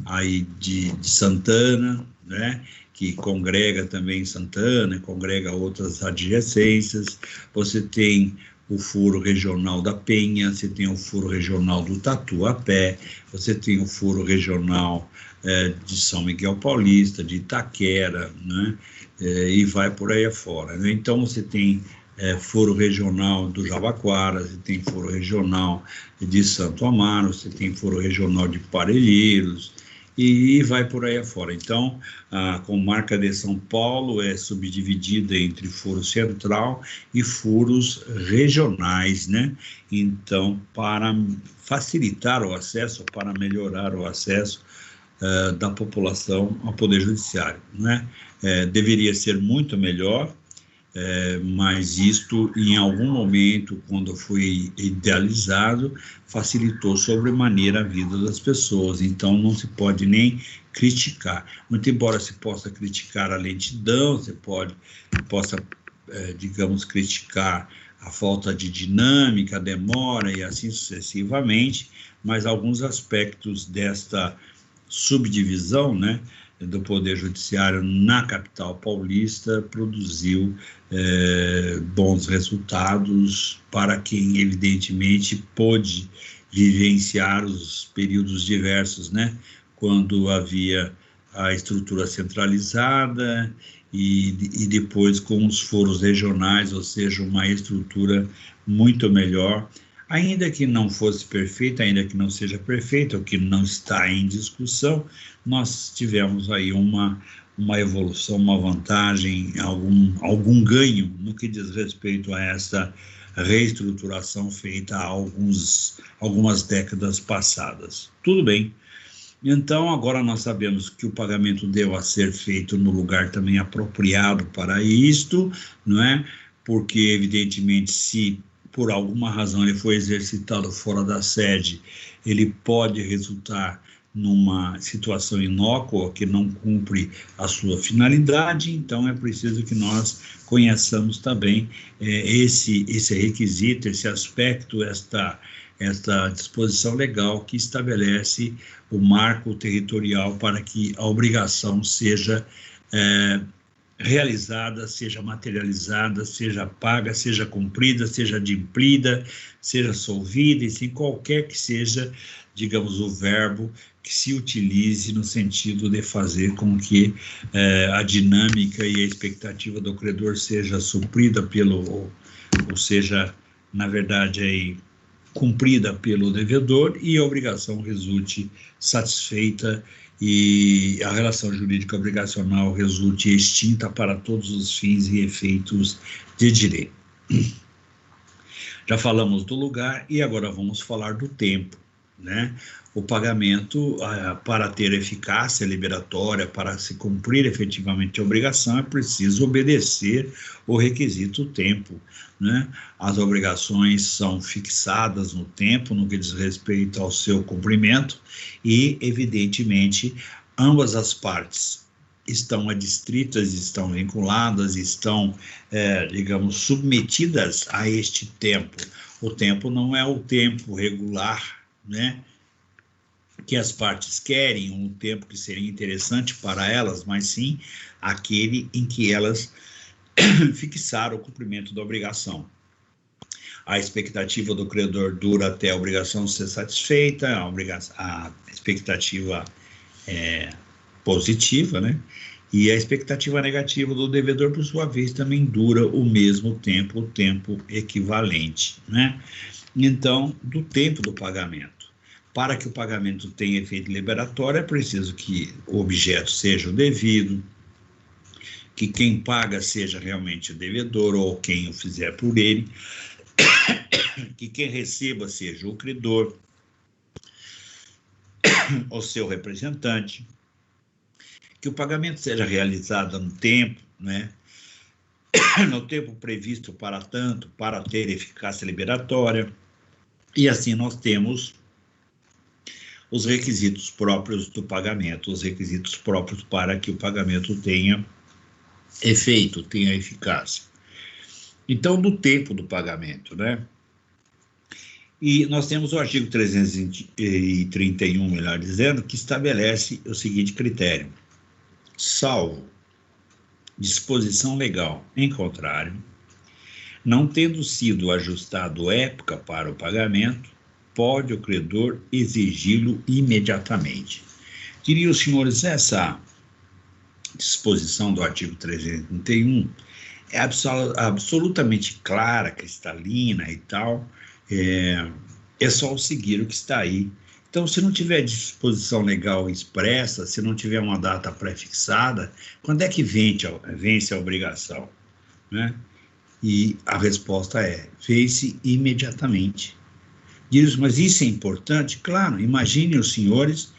aí de Santana, né, que congrega também Santana, congrega outras adjacências. Você tem o foro regional da Penha, você tem o foro regional do Tatuapé, você tem o foro regional de São Miguel Paulista, de Itaquera, né? E vai por aí afora, né? Então, você tem foro regional do Jabaquara, você tem foro regional de Santo Amaro, você tem foro regional de Parelheiros, e vai por aí afora. Então, a comarca de São Paulo é subdividida entre foro central e furos regionais, né? Então, para facilitar o acesso, para melhorar o acesso da população ao Poder Judiciário, né? Deveria ser muito melhor, mas isto, em algum momento, quando foi idealizado, facilitou sobremaneira a vida das pessoas. Então, não se pode nem criticar. Muito embora se possa criticar a lentidão, possa, digamos, criticar a falta de dinâmica, a demora e assim sucessivamente, mas alguns aspectos desta subdivisão, né, do Poder Judiciário na capital paulista produziu bons resultados para quem, evidentemente, pôde vivenciar os períodos diversos, né, quando havia a estrutura centralizada e depois com os foros regionais, ou seja, uma estrutura muito melhor, ainda que não fosse perfeita, ainda que não seja perfeita, o que não está em discussão, nós tivemos aí uma evolução, uma vantagem, algum ganho no que diz respeito a essa reestruturação feita há algumas décadas passadas. Tudo bem. Então, agora nós sabemos que o pagamento deu a ser feito no lugar também apropriado para isto, não é? Porque, evidentemente, se por alguma razão ele foi exercitado fora da sede, ele pode resultar numa situação inócua que não cumpre a sua finalidade. Então é preciso que nós conheçamos também esse requisito, esse aspecto, esta disposição legal que estabelece o marco territorial para que a obrigação seja realizada, seja materializada, seja paga, seja cumprida, seja adimplida, seja solvida, e sem qualquer que seja, digamos, o verbo que se utilize no sentido de fazer com que a dinâmica e a expectativa do credor seja suprida ou seja, na verdade, aí, cumprida pelo devedor e a obrigação resulte satisfeita e a relação jurídica obrigacional resulte extinta para todos os fins e efeitos de direito. Já falamos do lugar e agora vamos falar do tempo, né? O pagamento, para ter eficácia liberatória, para se cumprir efetivamente a obrigação, é preciso obedecer o requisito tempo, né? As obrigações são fixadas no tempo, no que diz respeito ao seu cumprimento, e, evidentemente, ambas as partes estão adstritas, estão vinculadas, estão, digamos, submetidas a este tempo. O tempo não é o tempo regular, né, que as partes querem, um tempo que seria interessante para elas, mas sim aquele em que elas fixaram o cumprimento da obrigação. A expectativa do credor dura até a obrigação ser satisfeita, a expectativa positiva, né? E a expectativa negativa do devedor, por sua vez, também dura o mesmo tempo, o tempo equivalente, né? Então, do tempo do pagamento. Para que o pagamento tenha efeito liberatório, é preciso que o objeto seja o devido, que quem paga seja realmente o devedor ou quem o fizer por ele, que quem receba seja o credor, o seu representante, que o pagamento seja realizado no tempo, né? No tempo previsto para tanto, para ter eficácia liberatória, e assim nós temos os requisitos próprios do pagamento, os requisitos próprios para que o pagamento tenha efeito, tenha eficácia. Então, do tempo do pagamento, né? E nós temos o artigo 331, melhor dizendo, que estabelece o seguinte critério: salvo disposição legal em contrário, não tendo sido ajustado época para o pagamento, pode o credor exigi-lo imediatamente. Diriam os senhores, essa disposição do artigo 331 é absolutamente clara, cristalina e tal, é só seguir o que está aí. Então, se não tiver disposição legal expressa, se não tiver uma data pré-fixada, quando é que vence a obrigação, né? E a resposta é, vence imediatamente. Diz, mas isso é importante? Claro, imagine os senhores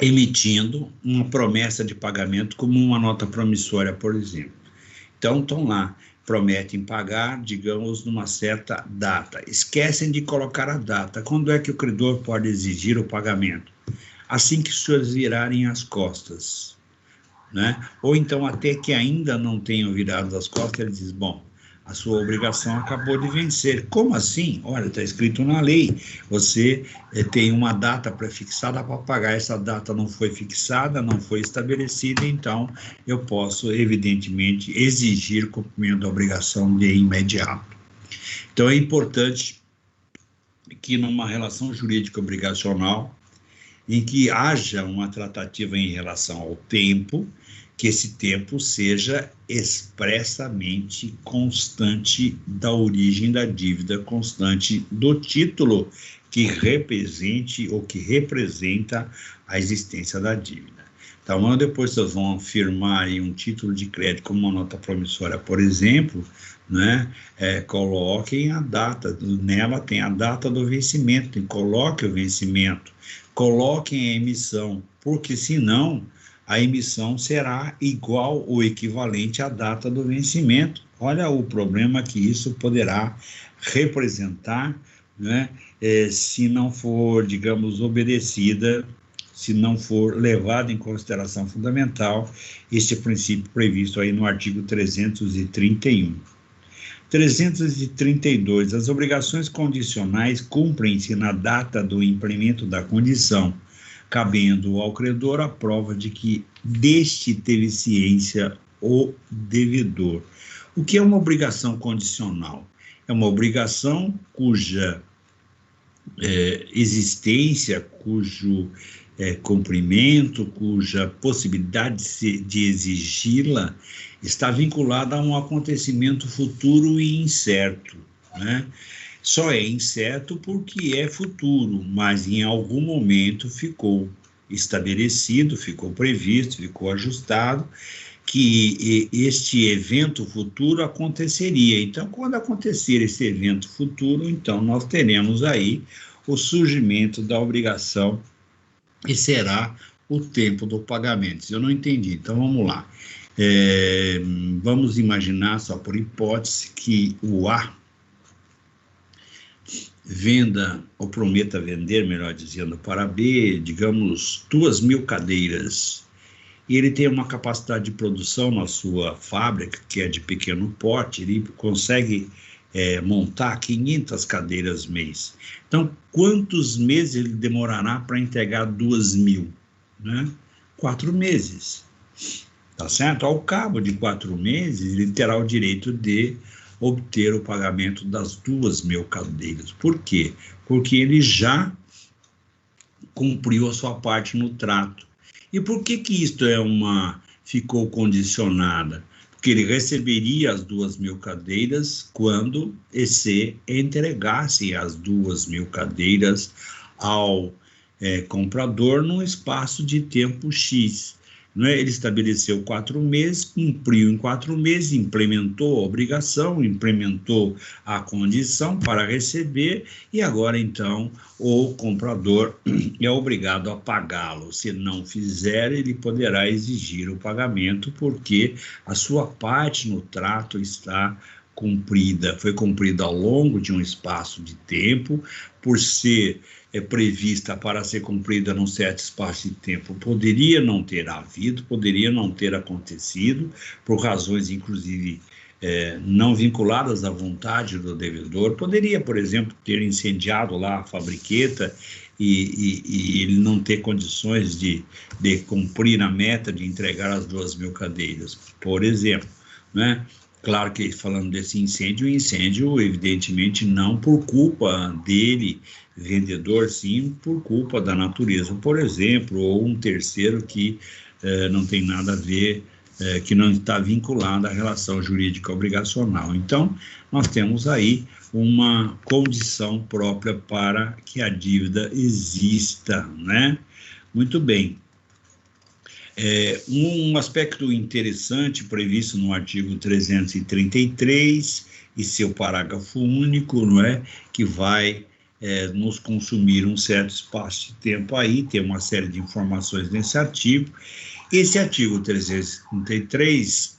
emitindo uma promessa de pagamento como uma nota promissória, por exemplo. Então, estão lá, prometem pagar, digamos, numa certa data. Esquecem de colocar a data. Quando é que o credor pode exigir o pagamento? Assim que os senhores virarem as costas, né? Ou então, até que ainda não tenham virado as costas, ele diz, bom, a sua obrigação acabou de vencer. Como assim? Olha, está escrito na lei, você tem uma data prefixada para pagar, essa data não foi fixada, não foi estabelecida, então eu posso, evidentemente, exigir o cumprimento da obrigação de imediato. Então é importante que numa relação jurídica obrigacional, em que haja uma tratativa em relação ao tempo, que esse tempo seja expressamente constante da origem da dívida, constante do título que represente ou que representa a existência da dívida. Então, depois vocês vão firmar um título de crédito como uma nota promissória, por exemplo, né? Coloquem a data, nela tem a data do vencimento, coloque o vencimento, coloquem a emissão, porque senão a emissão será igual ou equivalente à data do vencimento. Olha o problema que isso poderá representar, né, se não for, digamos, obedecida, se não for levado em consideração fundamental este princípio previsto aí no artigo 331. 332. As obrigações condicionais cumprem-se na data do implemento da condição, cabendo ao credor a prova de que deste teve ciência o devedor. O que é uma obrigação condicional? É uma obrigação cuja existência, cujo cumprimento, cuja possibilidade de exigi-la está vinculada a um acontecimento futuro e incerto, né? Só é incerto porque é futuro, mas em algum momento ficou estabelecido, ficou previsto, ficou ajustado que este evento futuro aconteceria. Então, quando acontecer esse evento futuro, então nós teremos aí o surgimento da obrigação e será o tempo do pagamento. Eu não entendi, então vamos lá. Vamos imaginar, só por hipótese, que o A venda, ou prometa vender, melhor dizendo, para B, digamos, 2.000 cadeiras. E ele tem uma capacidade de produção na sua fábrica, que é de pequeno porte, ele consegue montar 500 cadeiras mês. Então, quantos meses ele demorará para entregar 2.000? Né? 4 meses. Tá certo? Ao cabo de 4 meses, ele terá o direito de obter o pagamento das 2.000 cadeiras. Por quê? Porque ele já cumpriu a sua parte no trato. E por que isto ficou condicionada? Porque ele receberia as 2.000 cadeiras quando se entregasse as 2.000 cadeiras ao comprador num espaço de tempo X. Ele estabeleceu 4 meses, cumpriu em 4 meses, implementou a obrigação, implementou a condição para receber e agora, então, o comprador é obrigado a pagá-lo. Se não fizer, ele poderá exigir o pagamento porque a sua parte no trato está cumprida, foi cumprida ao longo de um espaço de tempo, por ser prevista para ser cumprida num certo espaço de tempo, poderia não ter havido, poderia não ter acontecido, por razões, inclusive, não vinculadas à vontade do devedor, poderia, por exemplo, ter incendiado lá a fabriqueta e ele não ter condições de cumprir a meta de entregar as 2.000 cadeiras, por exemplo, né? Claro que falando desse incêndio, o incêndio, evidentemente, não por culpa dele, vendedor, sim, por culpa da natureza, por exemplo, ou um terceiro que não tem nada a ver, que não está vinculado à relação jurídica obrigacional. Então, nós temos aí uma condição própria para que a dívida exista, né? Muito bem. Um aspecto interessante previsto no artigo 333 e seu parágrafo único, não é, que vai nos consumir um certo espaço de tempo aí, tem uma série de informações nesse artigo. Esse artigo 333,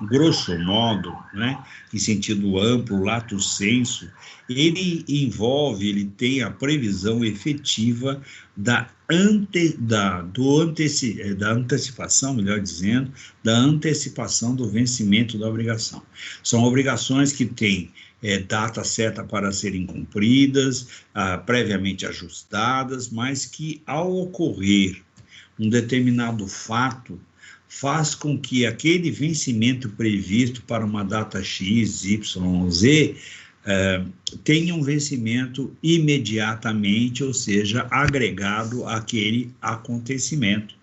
grosso modo, né, em sentido amplo, lato sensu, ele tem a previsão efetiva da antecipação, melhor dizendo, da antecipação do vencimento da obrigação. São obrigações que têm data certa para serem cumpridas, previamente ajustadas, mas que, ao ocorrer um determinado fato, faz com que aquele vencimento previsto para uma data X, Y, Z, tenha um vencimento imediatamente, ou seja, agregado àquele acontecimento.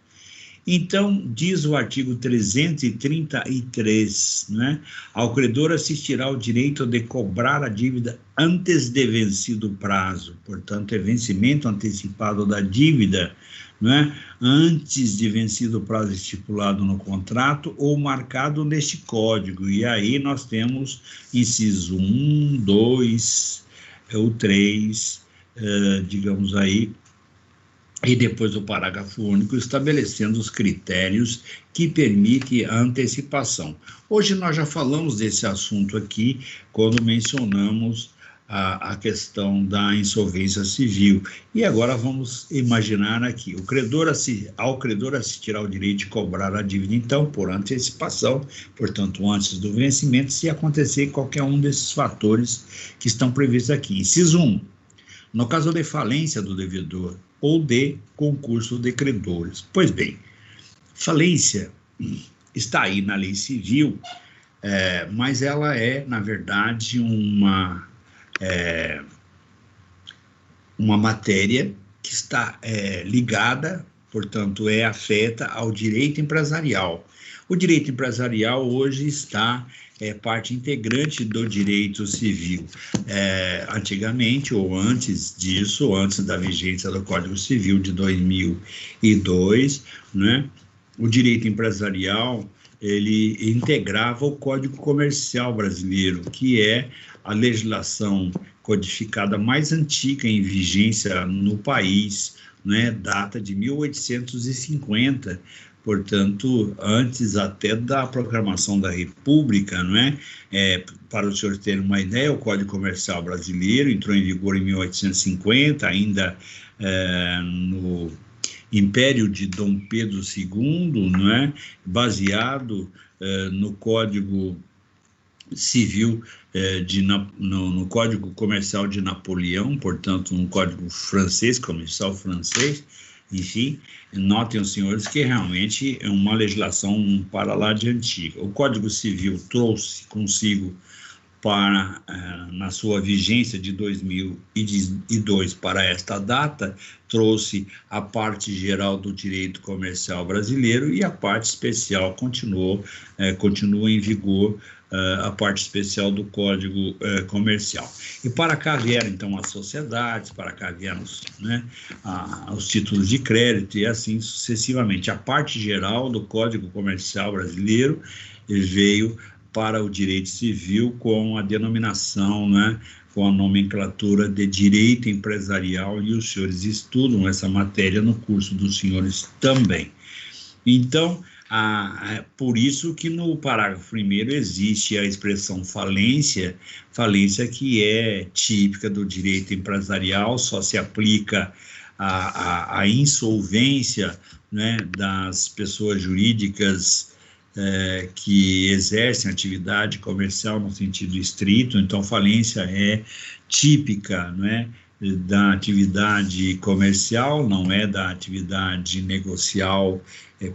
Então, diz o artigo 333, né? Ao credor assistirá o direito de cobrar a dívida antes de vencido o prazo, portanto, é vencimento antecipado da dívida, né? Antes de vencido o prazo estipulado no contrato ou marcado neste código. E aí nós temos inciso 1, 2, ou 3, digamos aí, e depois o parágrafo único estabelecendo os critérios que permitem a antecipação. Hoje nós já falamos desse assunto aqui quando mencionamos a questão da insolvência civil. E agora vamos imaginar aqui, ao credor assistirá o direito de cobrar a dívida, então, por antecipação, portanto, antes do vencimento, se acontecer qualquer um desses fatores que estão previstos aqui. Inciso 1. No caso de falência do devedor ou de concurso de credores. Pois bem, falência está aí na lei civil, mas ela é, na verdade, uma matéria que está ligada, portanto, afeta ao direito empresarial. O direito empresarial hoje está é parte integrante do direito civil. Antigamente, ou antes disso, antes da vigência do Código Civil de 2002, né, o direito empresarial, ele integrava o Código Comercial brasileiro, que é a legislação codificada mais antiga em vigência no país, né, data de 1850, portanto, antes até da proclamação da República, não é? Para os senhores terem uma ideia, o Código Comercial brasileiro entrou em vigor em 1850, ainda no Império de Dom Pedro II, não é? Baseado no Código Civil, no Código Comercial de Napoleão, portanto, um código francês, comercial francês. Enfim, notem os senhores que realmente é uma legislação para lá de antiga. O Código Civil trouxe consigo, na sua vigência de 2002 para esta data, trouxe a parte geral do direito comercial brasileiro e a parte especial continua em vigor, a parte especial do Código Comercial. E para cá vieram, então, as sociedades, para cá vieram, né, os títulos de crédito e assim sucessivamente. A parte geral do Código Comercial brasileiro veio para o direito civil com a denominação, né, com a nomenclatura de direito empresarial, e os senhores estudam essa matéria no curso dos senhores também. Então, por isso que no parágrafo 1º existe a expressão falência que é típica do direito empresarial, só se aplica à insolvência, né, das pessoas jurídicas que exercem atividade comercial no sentido estrito. Então, falência é típica, não é, da atividade comercial, não é da atividade negocial,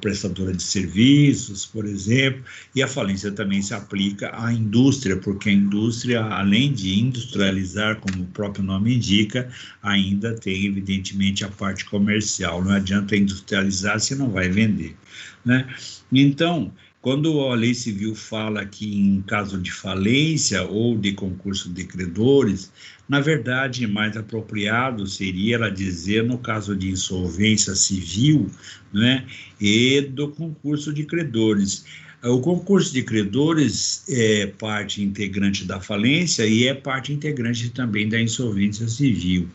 prestadora de serviços, por exemplo, e a falência também se aplica à indústria, porque a indústria, além de industrializar, como o próprio nome indica, ainda tem, evidentemente, a parte comercial. Não adianta industrializar se não vai vender, né? Então, quando a lei civil fala que em caso de falência ou de concurso de credores, na verdade, mais apropriado seria ela dizer no caso de insolvência civil, né, e do concurso de credores. O concurso de credores é parte integrante da falência e é parte integrante também da insolvência civil.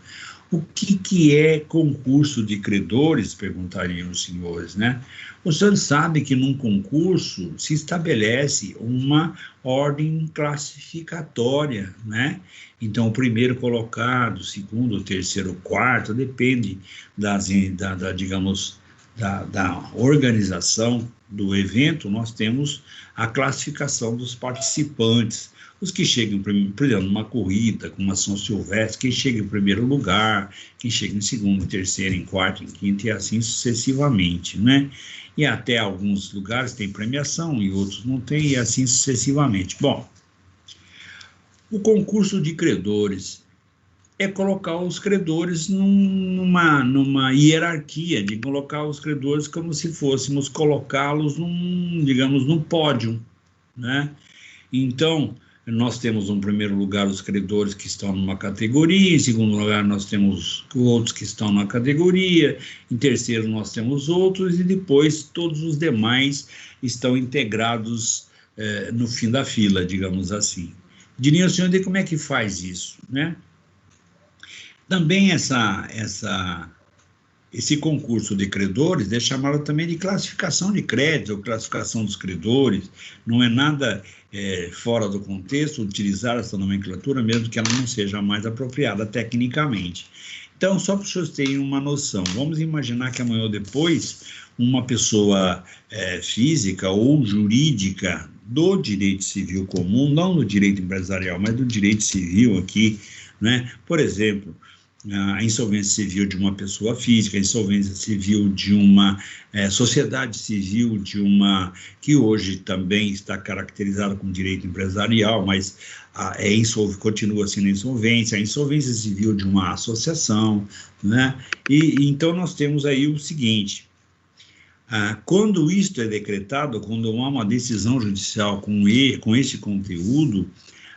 O que é concurso de credores, perguntariam os senhores, né? O senhor sabe que num concurso se estabelece uma ordem classificatória, né? Então, o primeiro colocado, o segundo, o terceiro, o quarto, depende da organização do evento. Nós temos a classificação dos participantes. Os que chegam, por exemplo, numa corrida, com uma São Silvestre, quem chega em primeiro lugar, quem chega em segundo, em terceiro, em quarto, em quinto, e assim sucessivamente, né? E até alguns lugares tem premiação e outros não tem, e assim sucessivamente. Bom, o concurso de credores é colocar os credores numa hierarquia, de colocar os credores como se fôssemos colocá-los num pódio, né? Então, nós temos, em primeiro lugar, os credores que estão numa categoria, em segundo lugar, nós temos outros que estão na categoria, em terceiro, nós temos outros, e depois todos os demais estão integrados no fim da fila, digamos assim. Diria o senhor, como é que faz isso, né? Também esse concurso de credores é chamado também de classificação de créditos, ou classificação dos credores. Não é nada fora do contexto utilizar essa nomenclatura, mesmo que ela não seja mais apropriada tecnicamente. Então, só para os senhores terem uma noção, vamos imaginar que amanhã ou depois uma pessoa física ou jurídica do direito civil comum, não do direito empresarial, mas do direito civil aqui, né? Por exemplo, a insolvência civil de uma pessoa física, a insolvência civil de uma sociedade civil, que hoje também está caracterizada como direito empresarial, mas continua sendo insolvência, a insolvência civil de uma associação, né? E então nós temos aí o seguinte: Quando isto é decretado, quando há uma decisão judicial com esse conteúdo,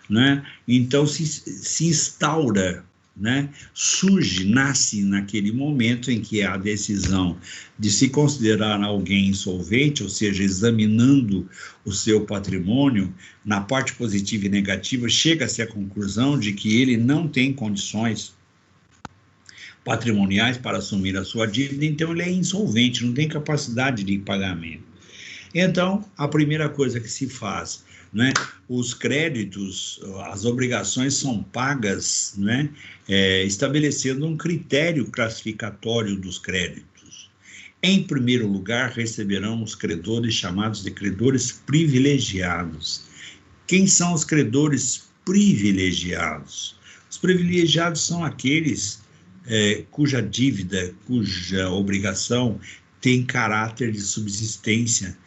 né, então se instaura, né, surge, nasce naquele momento em que há a decisão de se considerar alguém insolvente, ou seja, examinando o seu patrimônio, na parte positiva e negativa, chega-se à conclusão de que ele não tem condições patrimoniais para assumir a sua dívida, então ele é insolvente, não tem capacidade de pagamento. Então, a primeira coisa que se faz, né, os créditos, as obrigações são pagas, né, estabelecendo um critério classificatório dos créditos. Em primeiro lugar, receberão os credores chamados de credores privilegiados. Quem são os credores privilegiados? Os privilegiados são aqueles cuja dívida, cuja obrigação tem caráter de subsistência.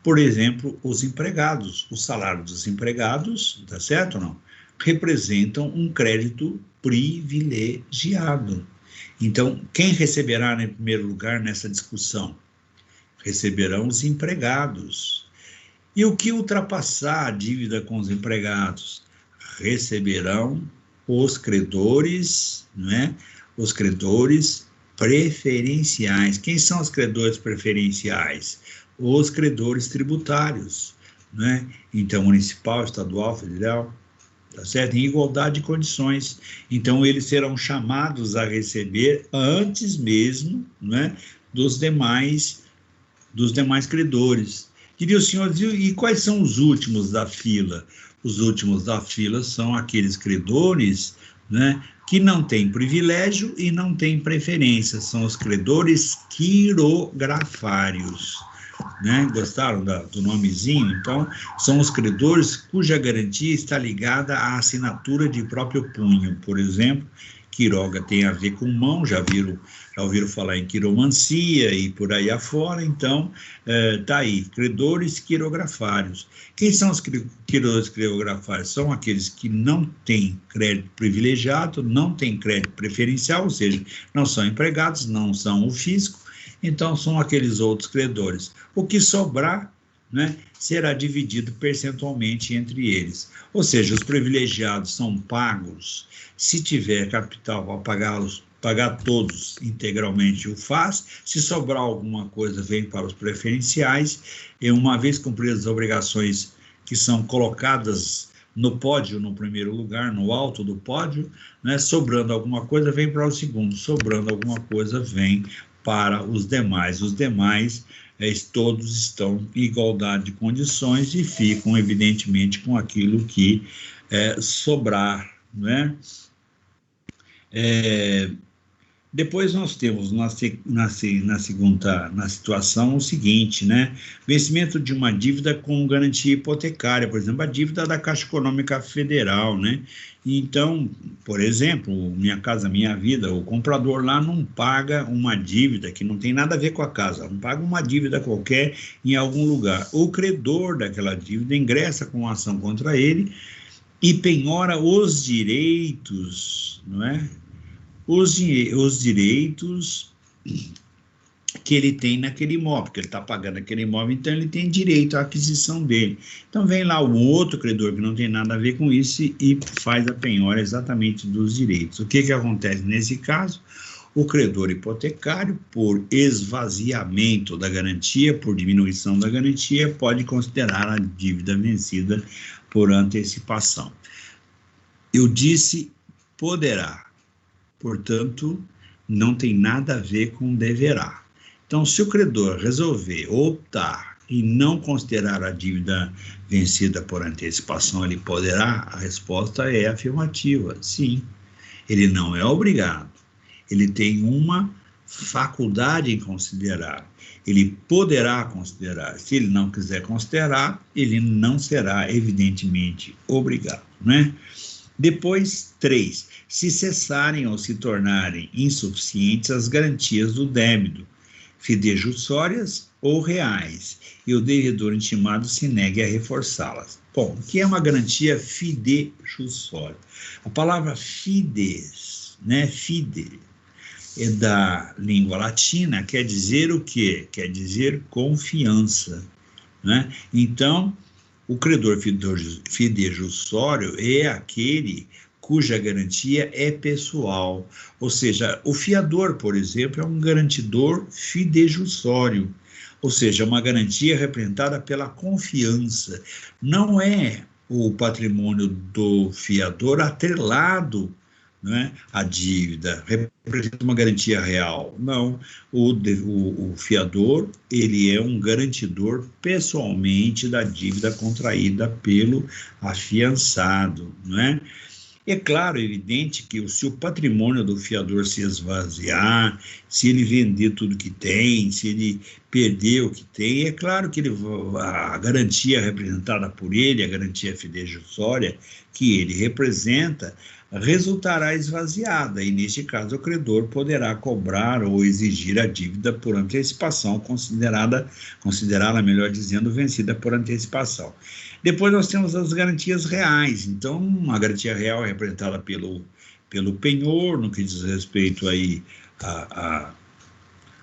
Por exemplo, os empregados, o salário dos empregados, tá certo ou não? Representam um crédito privilegiado. Então, quem receberá em primeiro lugar nessa discussão? Receberão os empregados. E o que ultrapassar a dívida com os empregados? Receberão os credores, né? Os credores preferenciais. Quem são os credores preferenciais? Os credores tributários, né? Então, municipal, estadual, federal, tá certo? Em igualdade de condições. Então, eles serão chamados a receber antes mesmo, né, dos demais credores. Queria o senhor dizer, e quais são os últimos da fila? Os últimos da fila são aqueles credores, né, que não têm privilégio e não têm preferência, são os credores quirografários, né? Gostaram do nomezinho? Então, são os credores cuja garantia está ligada à assinatura de próprio punho. Por exemplo, quiroga tem a ver com mão, já ouviram falar em quiromancia e por aí afora, então, tá aí, credores quirografários. Quem são os credores quirografários? São aqueles que não têm crédito privilegiado, não têm crédito preferencial, ou seja, não são empregados, não são o fisco, então são aqueles outros credores. O que sobrar, né, será dividido percentualmente entre eles. Ou seja, os privilegiados são pagos, se tiver capital para pagar todos integralmente o faz, se sobrar alguma coisa vem para os preferenciais, e uma vez cumpridas as obrigações que são colocadas no pódio, no primeiro lugar, no alto do pódio, né, sobrando alguma coisa vem para o segundo, sobrando alguma coisa vem para os demais. Os demais, todos estão em igualdade de condições e ficam, evidentemente, com aquilo que sobrar, né? Depois nós temos na situação o seguinte, né? Vencimento de uma dívida com garantia hipotecária, por exemplo, a dívida da Caixa Econômica Federal, né? Então, por exemplo, Minha Casa Minha Vida, o comprador lá não paga uma dívida que não tem nada a ver com a casa, não paga uma dívida qualquer em algum lugar. O credor daquela dívida ingressa com uma ação contra ele e penhora os direitos, não é? Os direitos que ele tem naquele imóvel, porque ele está pagando aquele imóvel, então ele tem direito à aquisição dele. Então vem lá o outro credor que não tem nada a ver com isso e faz a penhora exatamente dos direitos. O que acontece nesse caso? O credor hipotecário, por esvaziamento da garantia, por diminuição da garantia, pode considerar a dívida vencida por antecipação. Eu disse poderá. Portanto, não tem nada a ver com deverá. Então, se o credor resolver optar e não considerar a dívida vencida por antecipação, ele poderá? A resposta é afirmativa, sim. Ele não é obrigado. Ele tem uma faculdade em considerar. Ele poderá considerar. Se ele não quiser considerar, ele não será, evidentemente, obrigado, né? Depois, 3. Se cessarem ou se tornarem insuficientes as garantias do débito, fidejussórias ou reais, e o devedor intimado se negue a reforçá-las. Bom, o que é uma garantia fidejussória? A palavra fides, né, fide, é da língua latina, quer dizer o quê? Quer dizer confiança, né? Então, o credor fidejussório é aquele cuja garantia é pessoal, ou seja, o fiador, por exemplo, é um garantidor fidejussório, ou seja, uma garantia representada pela confiança. Não é o patrimônio do fiador atrelado, né, à dívida, representa uma garantia real. Não, o fiador, ele é um garantidor pessoalmente da dívida contraída pelo afiançado, não é? É claro, evidente que se o patrimônio do fiador se esvaziar, se ele vender tudo que tem, se ele perder o que tem, é claro que a garantia representada por ele, a garantia fidejussória que ele representa, resultará esvaziada, e neste caso o credor poderá cobrar ou exigir a dívida por antecipação, considerá-la, melhor dizendo, vencida por antecipação. Depois nós temos as garantias reais. Então, a garantia real é representada pelo penhor, no que diz respeito aí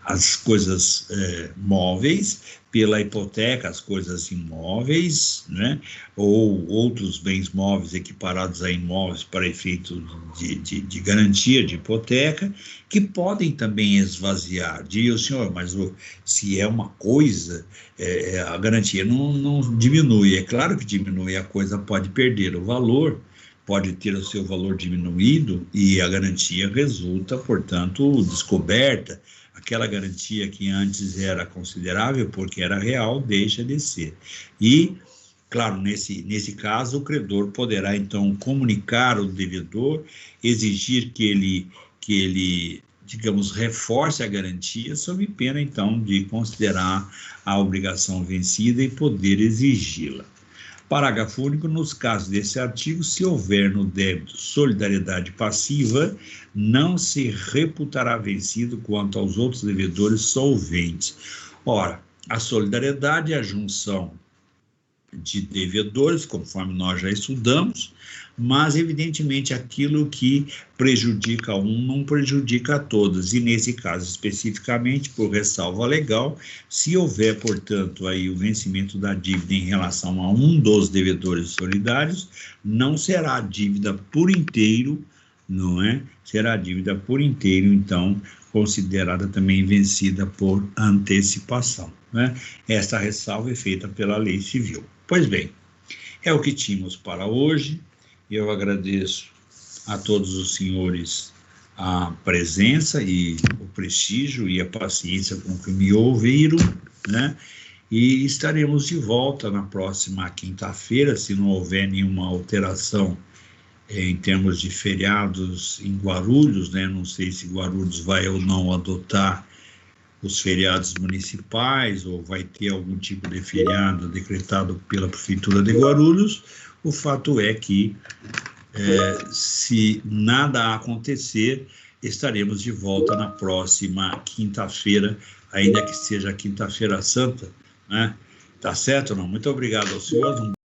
às coisas móveis, pela hipoteca, as coisas imóveis, né? Ou outros bens móveis equiparados a imóveis para efeito de garantia de hipoteca, que podem também esvaziar. Diz o senhor, mas se é uma coisa, a garantia não diminui. É claro que diminui, a coisa pode perder o valor, pode ter o seu valor diminuído e a garantia resulta, portanto, descoberta. Aquela garantia que antes era considerável porque era real, deixa de ser. E, claro, nesse caso, o credor poderá, então, comunicar ao devedor, exigir que ele, digamos, reforce a garantia, sob pena, então, de considerar a obrigação vencida e poder exigi-la. Parágrafo único. Nos casos desse artigo, se houver no débito solidariedade passiva, não se reputará vencido quanto aos outros devedores solventes. Ora, a solidariedade é a junção de devedores, conforme nós já estudamos, mas, evidentemente, aquilo que prejudica um não prejudica a todos, e nesse caso, especificamente, por ressalva legal, se houver, portanto, aí o vencimento da dívida em relação a um dos devedores solidários, não será a dívida por inteiro, não é? Será a dívida por inteiro, então, considerada também vencida por antecipação, né? Esta ressalva é feita pela lei civil. Pois bem, é o que tínhamos para hoje. Eu agradeço a todos os senhores a presença e o prestígio e a paciência com que me ouviram, né? E estaremos de volta na próxima quinta-feira, se não houver nenhuma alteração em termos de feriados em Guarulhos, né? Não sei se Guarulhos vai ou não adotar os feriados municipais, ou vai ter algum tipo de feriado decretado pela Prefeitura de Guarulhos. O fato é que, se nada acontecer, estaremos de volta na próxima quinta-feira, ainda que seja quinta-feira santa, né? Tá certo ou não? Muito obrigado aos senhores.